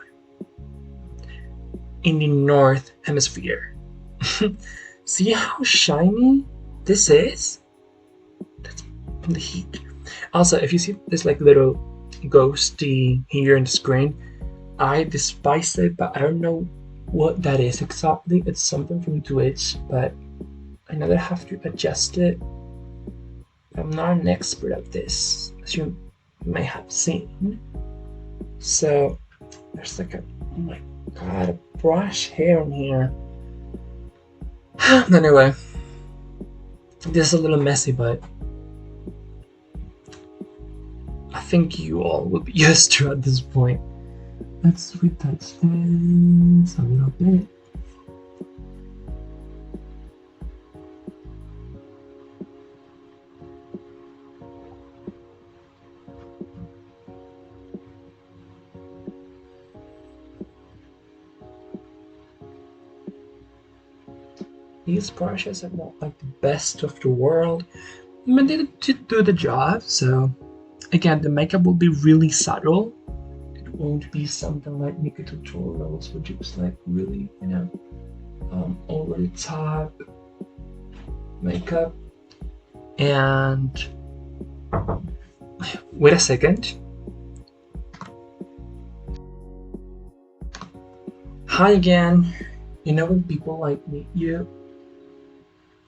In the North Hemisphere. See how shiny this is? That's from the heat. Also, if you see this like little ghosty here in the screen, I despise it, but I don't know what that is exactly. It's something from Twitch, but I know that I have to adjust it. I'm not an expert at this, as you may have seen. So there's like a, oh my god, a brush hair in here. Anyway, this is a little messy, but I think you all will be used to at this point. Let's retouch this a little bit. These brushes are not like the best of the world, but they do the job. So again, the makeup will be really subtle. It won't be something like makeup tutorials, which is like really, you know, over the top makeup. And wait a second. Hi again. You know when people like meet you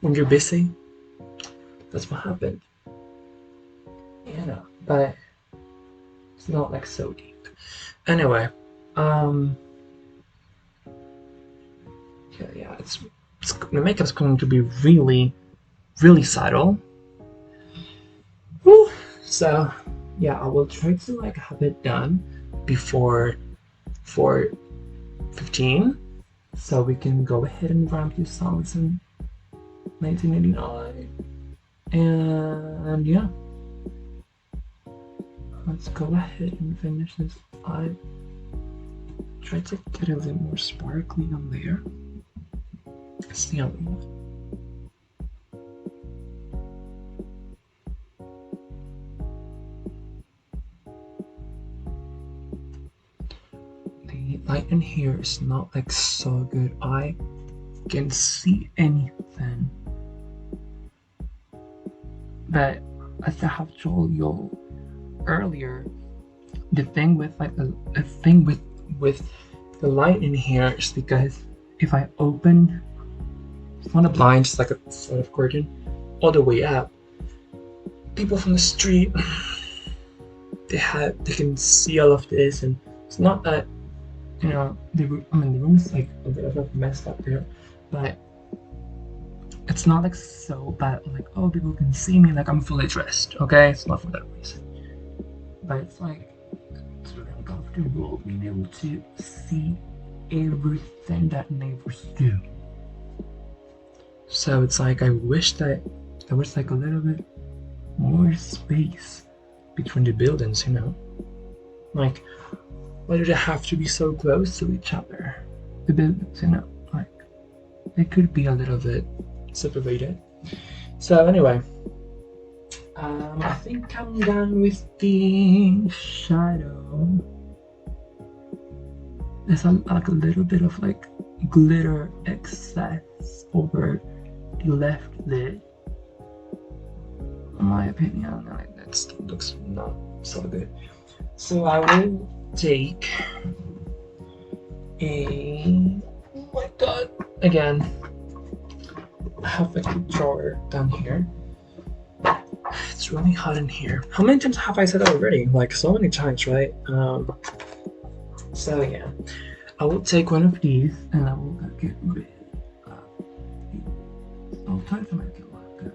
when you're busy? That's what happened. You know, but it's not like so deep. Anyway, yeah, it's the makeup's going to be really, really subtle. Whew. So yeah, I will try to like have it done before 4:15, so we can go ahead and run through songs in 1989. And yeah, let's go ahead and finish this. I try to get a little more sparkly on there. It's the other one. The light in here is not like so good. I can see anything. But as I have told you earlier, the thing with like the thing with the light in here is because if I open, it's not a blind, it's like a sort of curtain all the way up, people from the street they can see all of this, and it's not that, you know, the room is like a bit of a mess up there, but it's not like so bad like, oh, people can see me like I'm fully dressed. Okay, it's not for that reason, but it's like it's really uncomfortable being able to see everything that neighbors do. So it's like I wish that there was like a little bit more space between the buildings, you know, like Why do they have to be so close to each other? The buildings, you know, like they could be a little bit separated. So anyway, I think I'm done with the shadow. There's like a little bit of like glitter excess over the left lid. In my opinion, like that looks not so good. So I will take oh my god, again, I have a drawer down here. It's really hot in here. How many times have I said that already? Like so many times, right? So yeah, I will take one of these and I will get rid of these. I'll try to make it look good.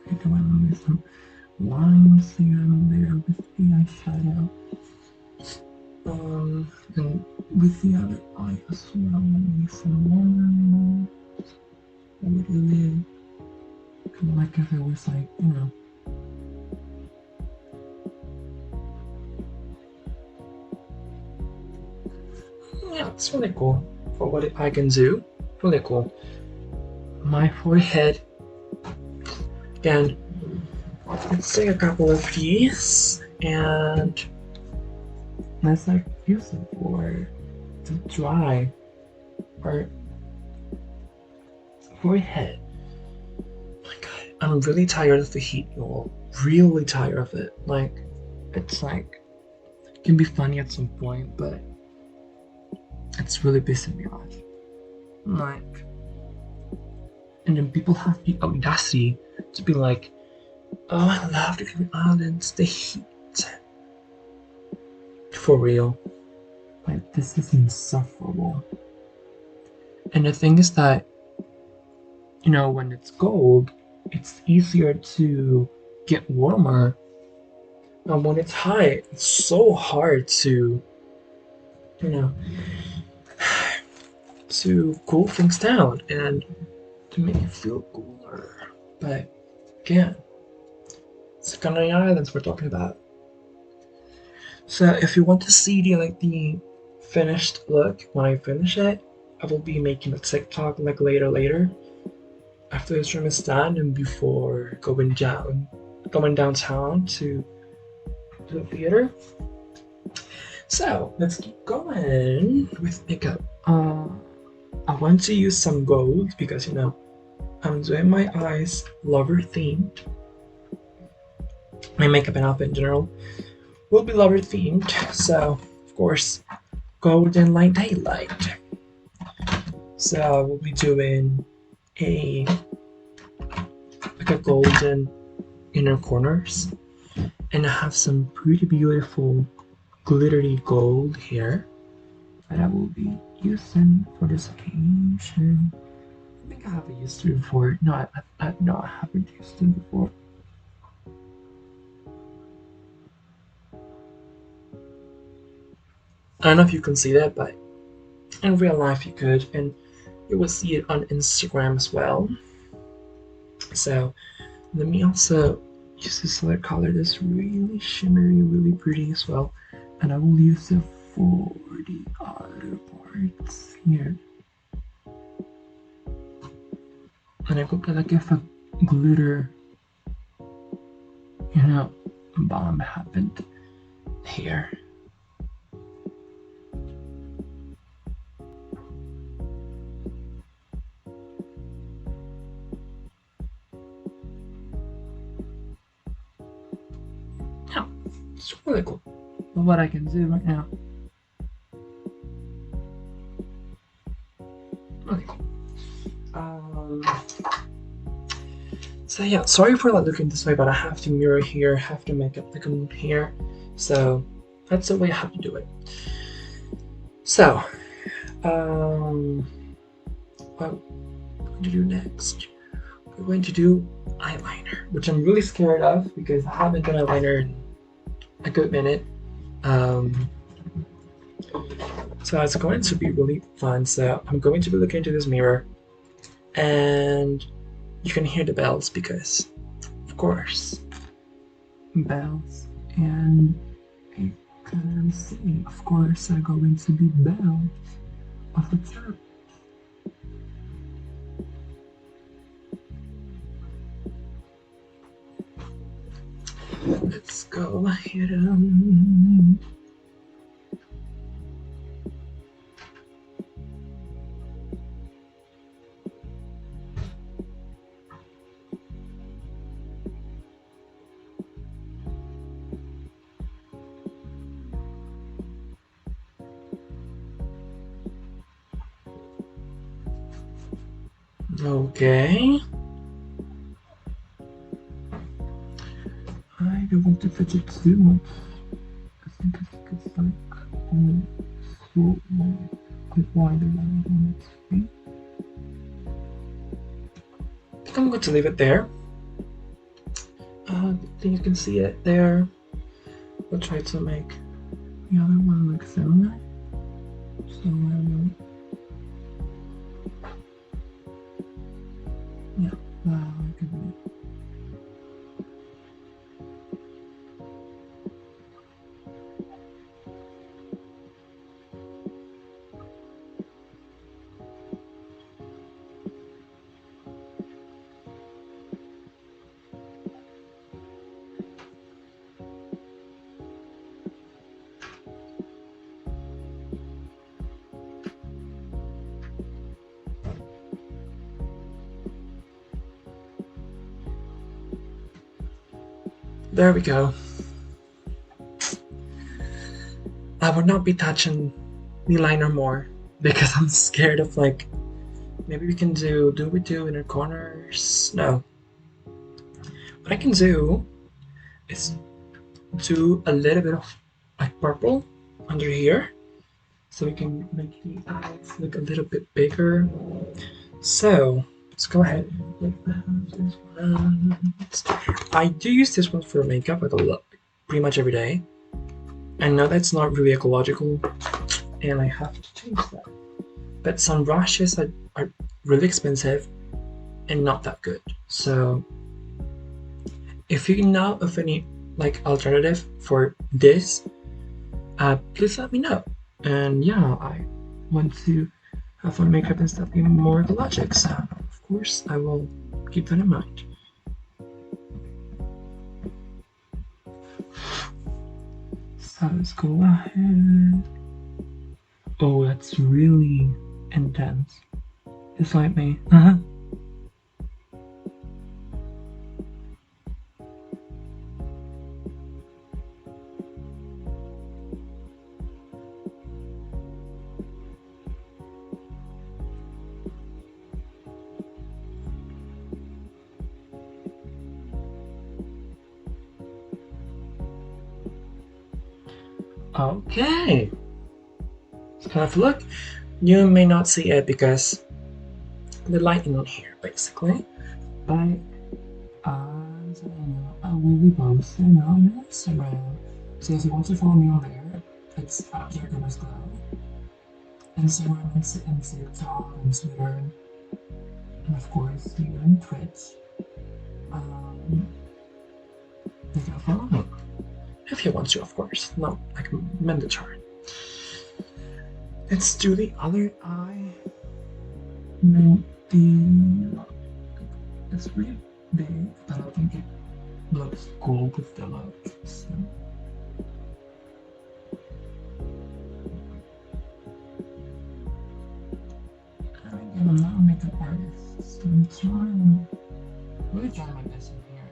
I do want to use some lines here and there with the eyeshadow. And with the other eye as well, maybe some lines over the lid. Kind of like if it was like, you know. Yeah, it's really cool for what I can do. Really cool. My forehead. Again, let's take a couple of these and let's like use it for to dry our forehead. My god, I'm really tired of the heat, y'all. Really tired of it. Like, it's like, it can be funny at some point, but it's really pissing me off. Like, and then people have the audacity to be like, oh, I love the Cayman Islands, the heat. For real. Like, this is insufferable. And the thing is that, you know, when it's cold, it's easier to get warmer. And when it's hot, it's so hard to, you know, to cool things down and to make it feel cooler. But again, it's the Canary Islands we're talking about. So if you want to see the finished look when I finish it, I will be making a TikTok like later after this room is done and before going downtown to the theater. So let's keep going with makeup. I want to use some gold because, you know, I'm doing my eyes lover themed. My makeup and outfit in general will be lover themed, so of course, golden light daylight. So I will be doing a golden inner corners, and I have some pretty beautiful glittery gold here that I will be using for this occasion. I think I haven't used it before. No, I haven't used it before. I don't know if you can see that, but in real life you could, and you will see it on Instagram as well. So let me also use this other color that's really shimmery, really pretty as well, and I will use it for the other parts here. And I could like if a glitter, you know, bomb happened here. Yeah, it's really cool. But what I can do right now. Okay. So yeah, sorry for not looking this way, but I have to mirror here, have to make up the like here. So that's the way I have to do it. So, what we're going to do next? We're going to do eyeliner, which I'm really scared of because I haven't done eyeliner in a good minute. So it's going to be really fun. So I'm going to be looking into this mirror and you can hear the bells because, of course, bells. And you can see, of course, are going to be bells of a church. Let's go ahead and okay. I don't want to fidget too much. I think it's like so quite wider than I want it to be. I think I'm going to leave it there. I think you can see it there. We'll try to make the other one look similar. So yeah, that could be. There we go. I would not be touching the liner more because I'm scared of like, maybe we can do we do inner corners? No. What I can do is do a little bit of like purple under here so we can make the eyes look a little bit bigger. So let's go ahead and put this one. I do use this one for makeup like a lot, pretty much every day. I know that's not really ecological and I have to change that. But some brushes are really expensive and not that good. So if you know of any like alternative for this, please let me know. And yeah, I want to have my makeup and stuff be more ecologic, so of course I will keep that in mind. So let's go ahead. Oh, that's really intense. Just like me. Okay. Let's kind of look. You may not see it because the lighting on here, basically. But as I will be posting on Instagram. So if you want to follow me on there, it's Jackires Labels. Instagram and TikTok and Twitter, and of course here on Twitch. You can follow me if you want to, of course, not like mandatory. Let's do the other eye. It's really big, but I think it looks cool with the look. So. I'm not a makeup artist, so I'm really trying my best in here.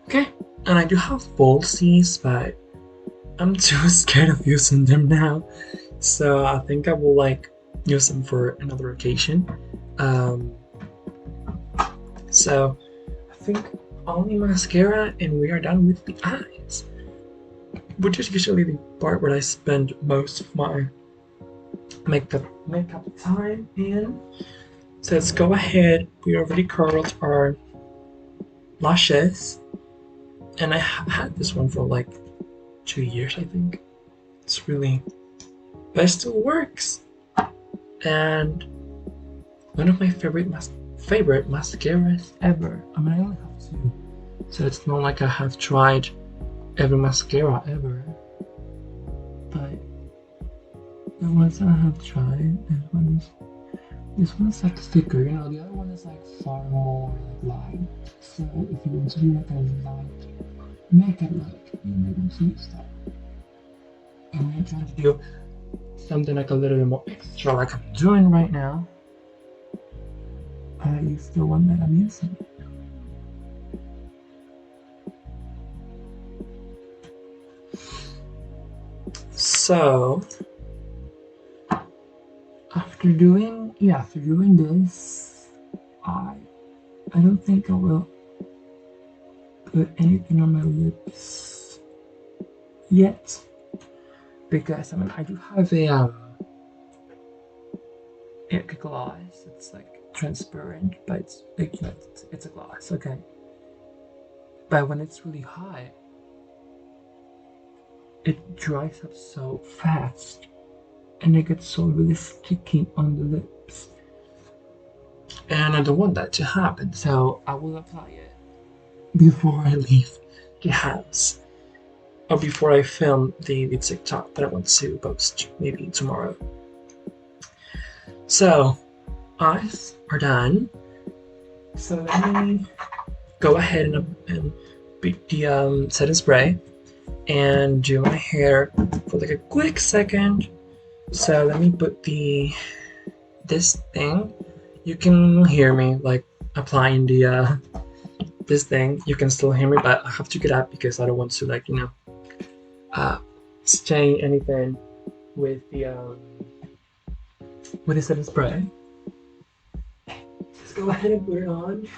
Okay, and I do have falsies, but I'm too scared of using them now, so I think I will like use them for another occasion. So I think only mascara and we are done with the eyes, which is usually the part where I spend most of my makeup time in. So let's go ahead. We already curled our lashes, and I had this one for like 2 years, I think. It's really, but it still works. And one of my favorite mascaras ever. I mean, I only have 2, so it's not like I have tried every mascara ever. But the ones that I have tried, this one is like thicker, you know. The other one is like far more like light. So if you want to do like a light makeup look, you may want to use that. And I'm trying to do something like a little bit more extra, like I'm doing right now. I use the one that I'm using. So after doing this, I don't think I will put anything on my lips yet, because I mean I do have a gloss. It's like transparent, but it's like, you know, it's a gloss, okay. But when it's really hot, it dries up so fast, and it gets so really sticky on the lips. And I don't want that to happen, so I will apply it before I leave the house, or before I film the TikTok that I want to post maybe tomorrow. So eyes are done. So let me go ahead and beat the setting spray and do my hair for like a quick second. So let me put this thing. You can hear me like applying the this thing. You can still hear me, but I have to get up because I don't want to, like, you know, stain anything with the setting spray. Let's go ahead and put it on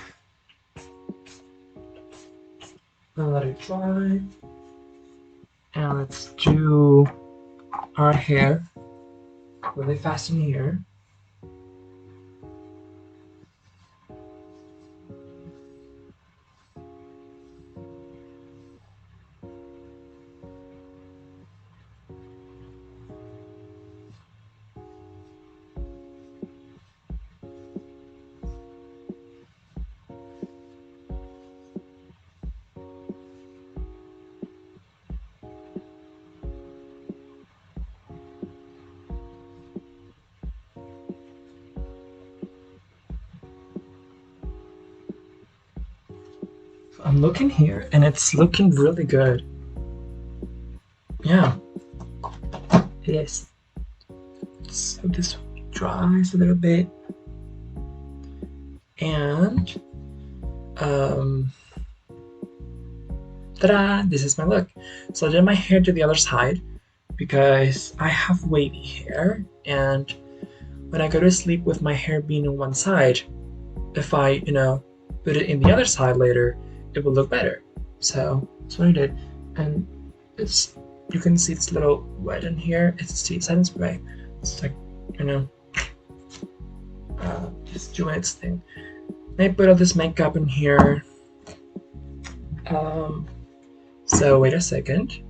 and let it dry. And let's do our hair really fast in here. I'm looking here and it's looking really good. Yeah, it is. So this dries a little bit, and ta-da! This is my look. So I did my hair to the other side because I have wavy hair, and when I go to sleep with my hair being on one side, if I, you know, put it in the other side later, it will look better. So that's what I did, and it's, you can see it's a little wet in here. It's the setting spray. It's like, you know, just doing its thing. I put all this makeup in here. So wait a second.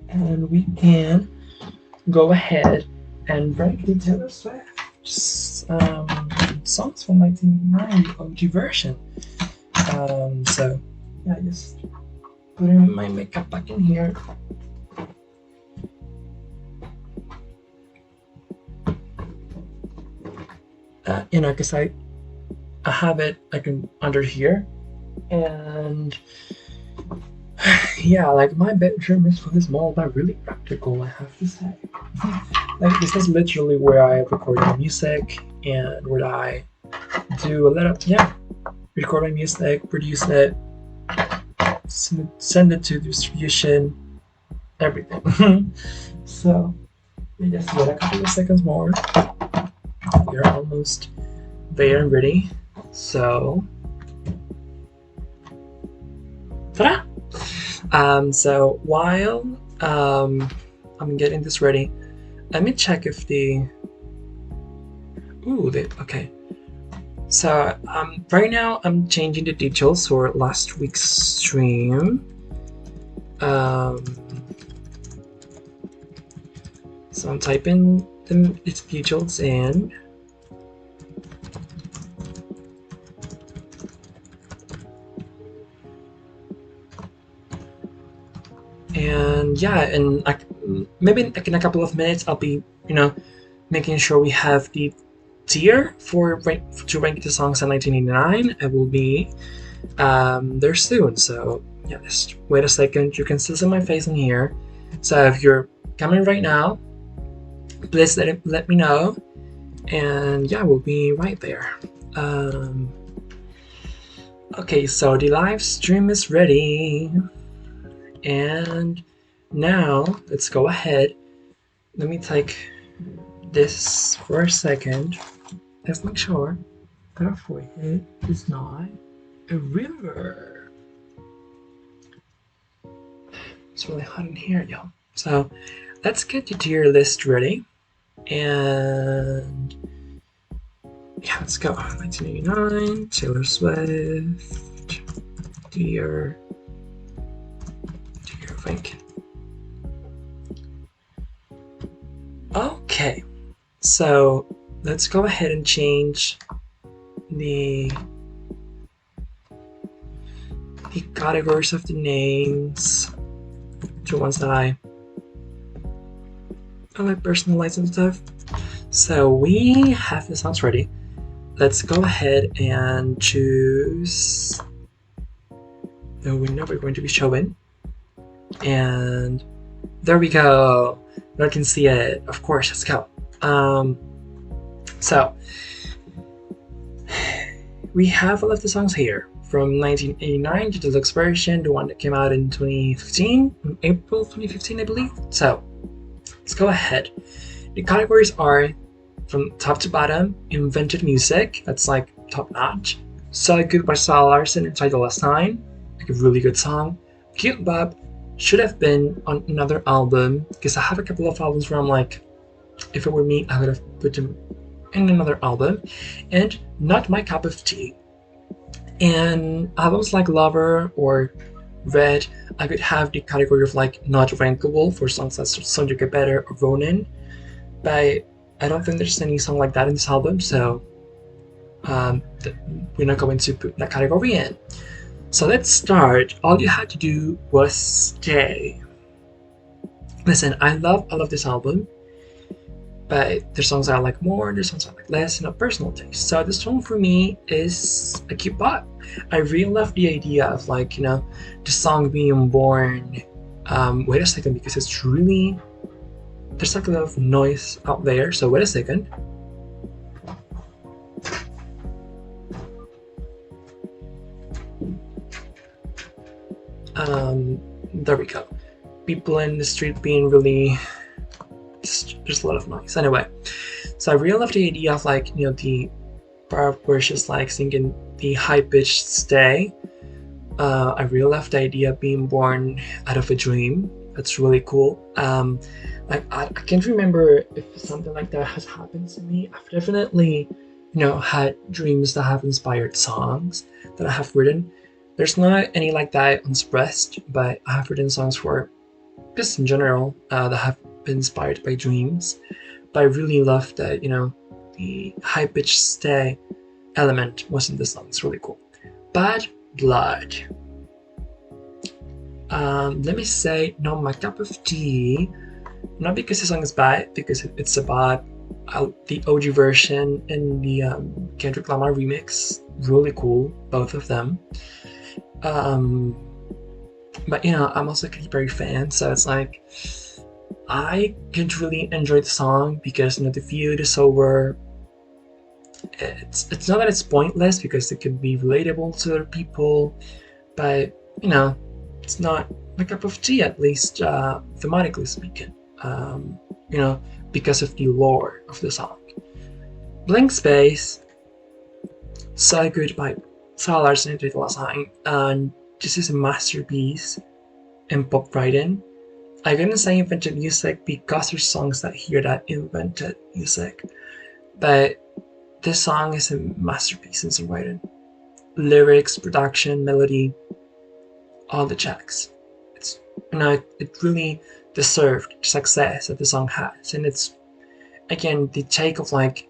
And we can go ahead and break the Taylor Swift songs from 1990 OG version. So yeah, just putting my makeup back in here. You know, because I have it like under here, and yeah, like my bedroom is really small but really practical, I have to say. Like this is literally where I record my music and where I do a lot of, yeah, record my music, produce it, send it to distribution, everything. So we just wait a couple of seconds more. We're almost there and ready. So ta-da! So while I'm getting this ready, let me check if the okay. So right now I'm changing the details for last week's stream. So I'm typing its details in. And yeah, and maybe like in a couple of minutes I'll be, making sure we have the tier to rank the songs in 1989. It will be there soon. So yeah, just wait a second. You can still see my face in here. So if you're coming right now, please let me know. And yeah, we'll be right there. Okay, so the live stream is ready. And now let's go ahead. Let me take this for a second. Let's make sure that our forehead is not a river. It's really hot in here, y'all. So let's get the tier list ready. And yeah, let's go. 1989, Taylor Swift, tier rank. Okay, so let's go ahead and change the categories of the names to ones that I like personalize and stuff. So we have the songs ready. Let's go ahead and choose the window we're going to be showing. And there we go. You can see it. Of course, let's go. So we have all of the songs here from 1989, the deluxe version, the one that came out in 2015, in April 2015, I believe. So let's go ahead. The categories are from top to bottom: invented music, that's like top notch. So Good by Sarah Larson and Title Last Time, like a really good song. Cute Bob should have been on another album, because I have a couple of albums where I'm like, if it were me, I would have put them in another album. And Not My Cup of Tea. And albums like Lover or Red, I could have the category of like not rankable for songs that Son You Get Better or Ronin, but I don't think there's any song like that in this album, so we're not going to put that category in. So let's start. All you had to do was stay. Listen, I love this album, but there's songs I like more, there's songs I like less, in a personal taste. So this song for me is a cute bop. I really love the idea of like, the song being born. Wait a second, because it's really, there's like a lot of noise out there. So wait a second. There we go. People in the street being really, there's a lot of noise. Anyway, so I really love the idea of like, the part where she's like singing the high-pitched stay. I really love the idea of being born out of a dream. That's really cool. Like I can't remember if something like that has happened to me. I've definitely, had dreams that have inspired songs that I have written. There's not any like that expressed, but I have written songs for, just in general, that have been inspired by dreams. But I really love that, the high-pitched stay element was in the song. It's really cool. Bad Blood. Let me say, not my cup of tea. Not because the song is bad, because it's about the OG version and the Kendrick Lamar remix. Really cool, both of them. But I'm also a Katy Perry fan, so it's like I could really enjoy the song because the feud is over. It's not that it's pointless because it can be relatable to other people, but it's not my cup of tea, at least thematically speaking. Because of the lore of the song. Blank Space, so good by Sarah Larson and Last Time, and this is a masterpiece in pop writing. I couldn't say invented music because there's songs that hear that invented music, but this song is a masterpiece in songwriting. Lyrics, production, melody, all the checks. It's it really deserved success that the song has, and it's again the take of like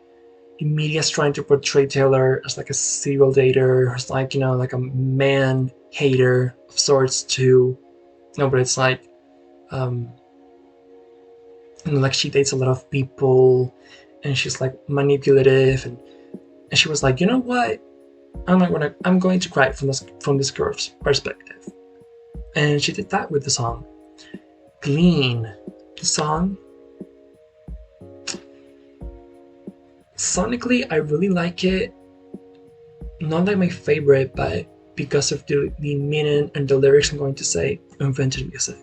the media's trying to portray Taylor as like a serial dater, as like like a man hater of sorts too. No, but it's like um like she dates a lot of people, and she's like manipulative, and she was like, you know what? I'm going to cry from this girl's perspective, and she did that with the song Glean. The song sonically, I really like it. Not like my favorite, but because of the meaning and the lyrics, I'm going to say invented music.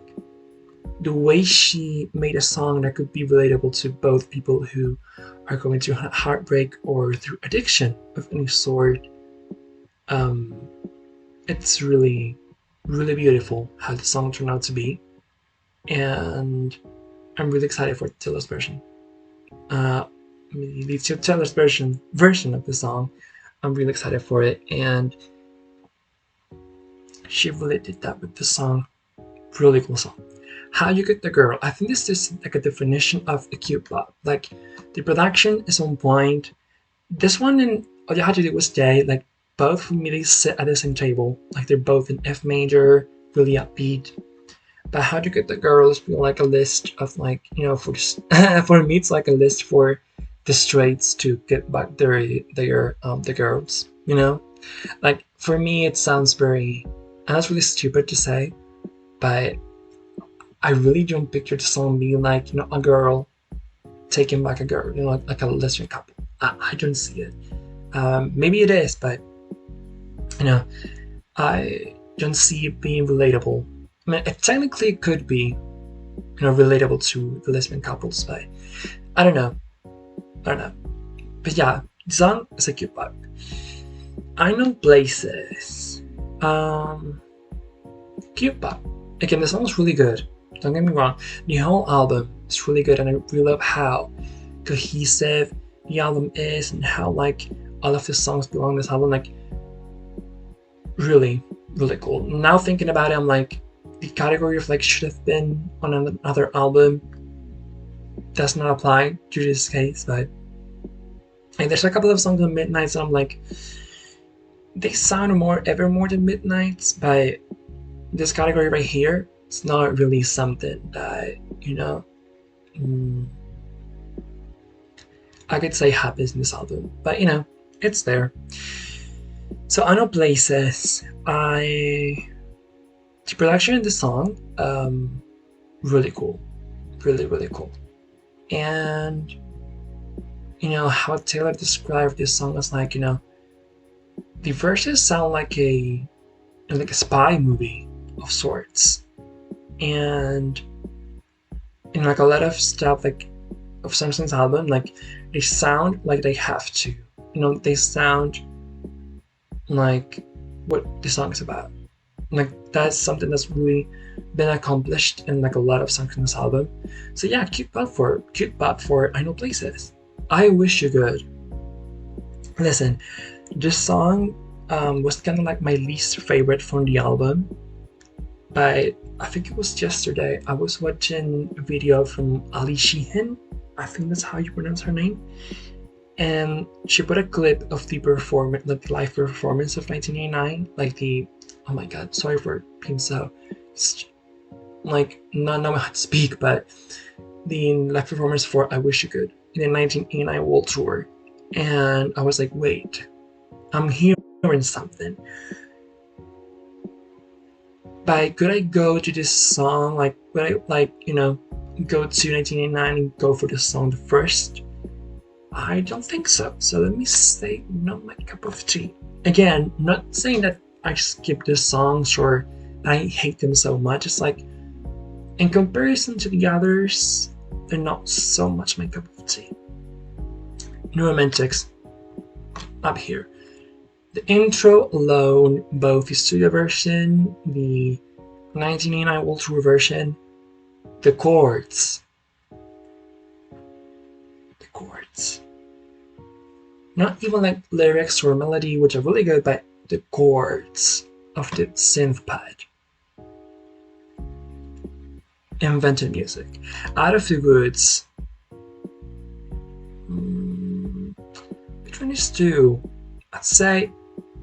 The way she made a song that could be relatable to both people who are going through heartbreak or through addiction of any sort. It's really, really beautiful how the song turned out to be, and I'm really excited for Taylor's version. The Taylor's version of the song. I'm really excited for it, and she really did that with the song. Really cool song. How You Get the Girl. I think this is like a definition of a cute pop. Like the production is on point. This one and All You Had to Do Was Stay, like both really sit at the same table. Like they're both in F major, really upbeat. But How to Get the Girls feel like a list of like, for for me it's like a list for the straights to get back the girls, Like for me it sounds very, and that's really stupid to say, but I really don't picture the song being like, a girl taking back a girl, like a lesbian couple. I don't see it. Maybe it is, but I don't see it being relatable. I mean, technically it could be, relatable to the lesbian couples, but I don't know. But yeah, the song is a cute vibe. I Know Places. Cute vibe. Again, the song is really good. Don't get me wrong. The whole album is really good, and I really love how cohesive the album is, and how like all of the songs belong in this album. Like, really, really cool. Now thinking about it, I'm like, the category of like should have been on another album does not apply to this case, but there's a couple of songs on Midnights that I'm like, they sound ever more than Midnights, but this category right here, it's not really something that I could say happens in this album, but it's there. So I Know Places. The production in the song, really cool, really, really cool. And how Taylor described this song as like, the verses sound like a spy movie of sorts, and like a lot of stuff like of Samsung's album, like they sound like they have to, they sound like what the song is about. Like that's something that's really been accomplished in like a lot of songs in this album. So yeah, cute pop for I Know Places. I Wish You Good. Listen, this song was kind of like my least favorite from the album, but I think it was yesterday I was watching a video from Ali Sheehan, I think that's how you pronounce her name, and she put a clip of the performance, like the live performance of 1989, like the, oh my god, sorry for being so, like not knowing how to speak, but the live performance for I Wish You Could in the 1989 World Tour, and I was like, wait, I'm hearing something. But could I go to this song, like, would I, like, go to 1989 and go for this song first? I don't think so. So let me say, not my cup of tea. Again, not saying that I skip the songs or I hate them so much. It's like, in comparison to the others, they're not so much my cup of tea. New Romantics, up here. The intro alone, both the studio version, the 1989 World Tour version, The chords. The chords. Not even like lyrics or melody, which are really good, but the chords of the synth pad. Invented music. Out of the Woods. Between these two, I'd say,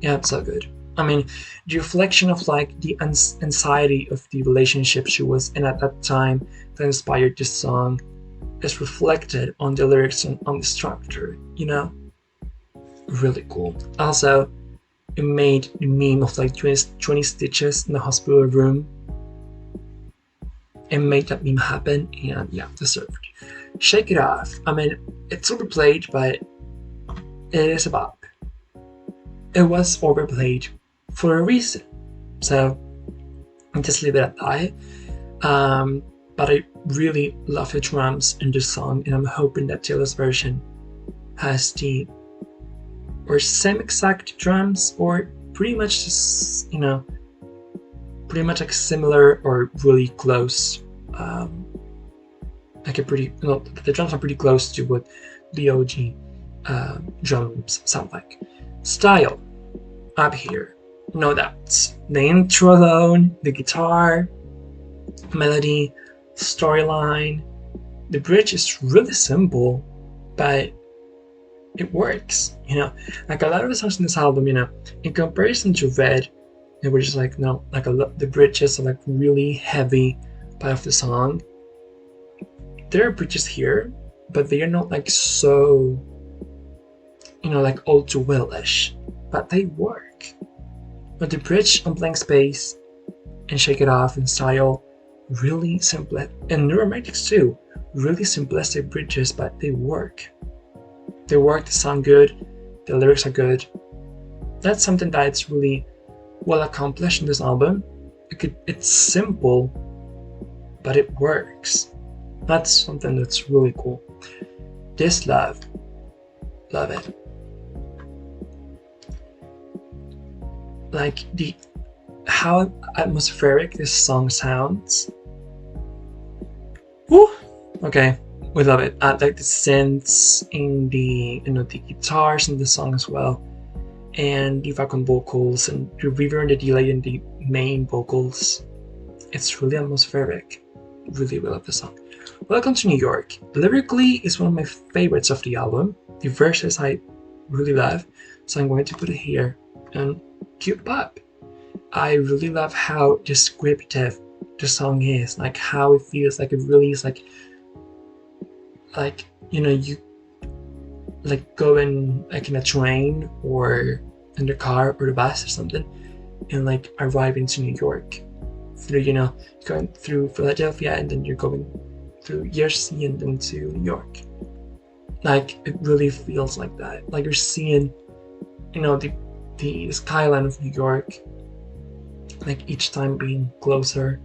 yeah, it's so good. I mean, the reflection of like the anxiety of the relationship she was in at that time that inspired this song is reflected on the lyrics and on the structure, you know? Really cool. Also, it made the meme of like 20 stitches in the hospital room. It made that meme happen, and yeah, deserved. Shake It Off. I mean, it's overplayed, but it is a bop. It was overplayed for a reason. So, I'll just leave it at that. But I really love the drums in this song, and I'm hoping that Taylor's version has the or same exact drums, or pretty much just, you know, pretty much like similar or really close. Like a pretty, well, the drums are pretty close to what the OG drums sound like. Style, up here, no doubts. The intro alone, the guitar, melody, storyline. The bridge is really simple, but it works, you know. Like a lot of the songs in this album, you know, in comparison to Red, they were just like, no, like the bridges are like really heavy part of the song. There are bridges here, but they are not like so, you know, like all too well-ish, but they work. But the bridge on Blank Space and Shake It Off and Style, really simple, and Neuromantics too, really simplistic bridges, but they work. They work, they sound good, the lyrics are good. That's something that's really well accomplished in this album. It's simple, but it works. That's something that's really cool. This Love, love it. Like how atmospheric this song sounds. Woo! Okay. We love it. I like the synths in the, you know, the guitars in the song as well, and the background vocals and the reverb and the delay in the main vocals. It's really atmospheric. Really love the song. Welcome to New York. Lyrically is one of my favorites of the album. The verses I really love, so I'm going to put it here and cue it up. I really love how descriptive the song is, like how it feels like it really is like, you know, you like going like in a train or in the car or the bus or something, and like arriving to New York through, you know, going through Philadelphia, and then you're going through Jersey and then to New York. Like it really feels like that. Like you're seeing, you know, the skyline of New York, like each time being closer.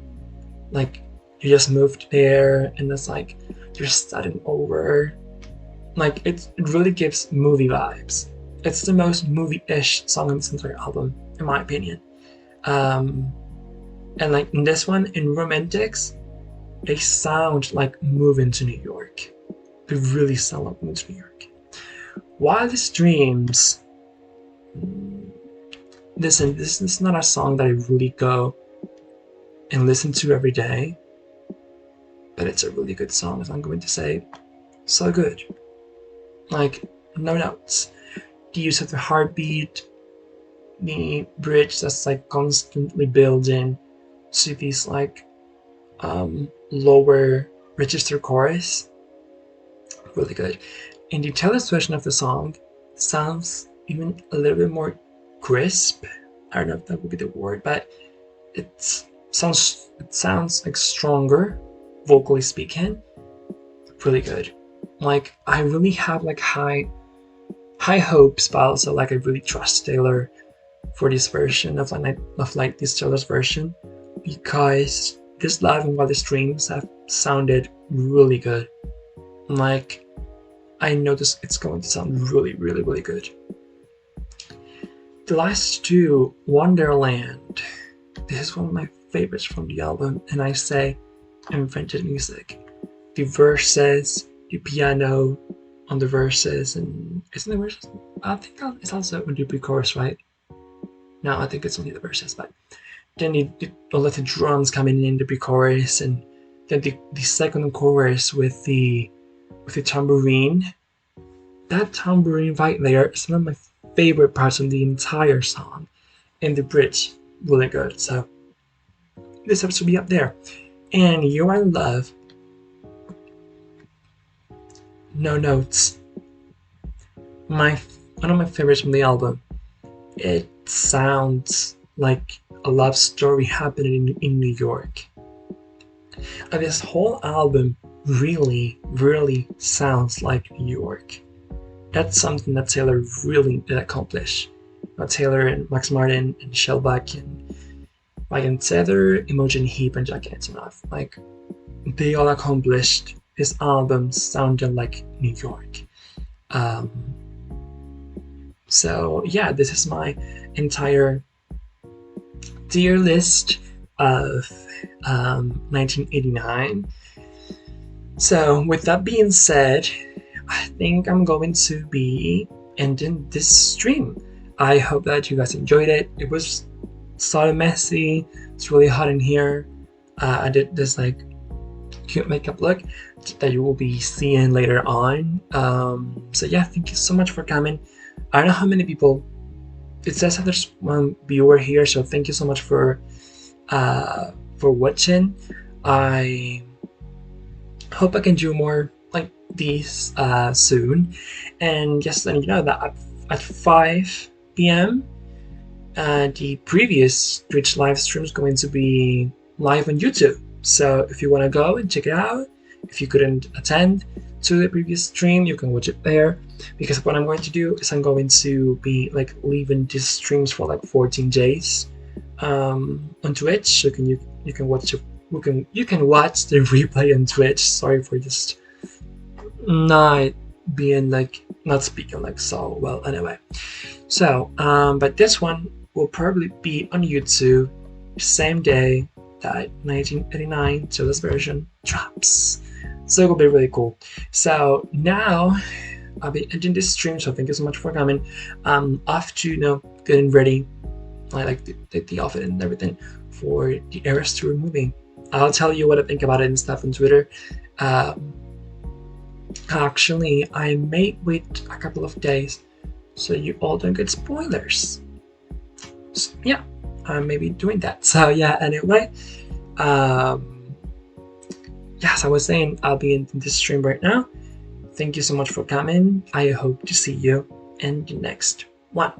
Like you just moved there, and it's like you're starting over. Like it really gives movie vibes. It's the most movie-ish song on this entire album, in my opinion. And like in this one, in Romantics, they sound like moving to New York. They really sound like moving to New York. Wildest Dreams. Listen, this is not a song that I really go and listen to every day, but it's a really good song, as I'm going to say. So good. Like, no notes. The use of the heartbeat, the bridge that's like constantly building to these like lower register chorus. Really good. And the Taylor's version of the song sounds even a little bit more crisp. I don't know if that would be the word, but it sounds like stronger, vocally speaking. Really good. Like I really have like high hopes, but also like I really trust Taylor for this version of this Taylor's version, because this Live and Wildest Dreams have sounded really good. Like I know it's going to sound really, really, really good. The last two, Wonderland. This is one of my favorites from the album, and I say invented music. The verses, the piano on the verses, and isn't the verses? I think it's also when you pre-chorus, right? No, I think it's only the verses, but then all the drums coming in the pre-chorus, and then the second chorus with the tambourine. That tambourine right there is one of my favorite parts of the entire song, and the bridge really good. So this has to be up there. And You Are Love, No Notes, one of my favorites from the album. It sounds like a love story happening in New York. And this whole album really, really sounds like New York. That's something that Taylor really did accomplish. Taylor and Max Martin and Shellback and Ryan Tedder, Imogen Heap, and Jack Antonoff. Like, they all accomplished his album sounding like New York. So yeah, this is my entire tier list of 1989. So with that being said, I think I'm going to be ending this stream. I hope that you guys enjoyed it. It was sort of messy. It's really hot in here. I did this like cute makeup look that you will be seeing later on. So yeah, thank you so much for coming. I don't know how many people. It says that there's one viewer here, so thank you so much for watching. I hope I can do more like these soon. And just letting you know that at 5 p.m. The previous Twitch live stream is going to be live on YouTube. So if you want to go and check it out, if you couldn't attend to the previous stream, you can watch it there. Because what I'm going to do is I'm going to be like leaving these streams for like 14 days on Twitch. So you can watch the replay on Twitch. Sorry for just not speaking like so well. Anyway, so but this one will probably be on YouTube same day that 1989 Taylor's version drops. So it'll be really cool. So now I'll be ending this stream. So thank you so much for coming. Off to getting ready. I like the outfit and everything for the Eras Tour movie. I'll tell you what I think about it and stuff on Twitter. Actually, I may wait a couple of days so you all don't get spoilers. So, yeah, I may be doing that. So yeah, anyway, yes, I was saying I'll be in this stream right now. Thank you so much for coming. I hope to see you in the next one.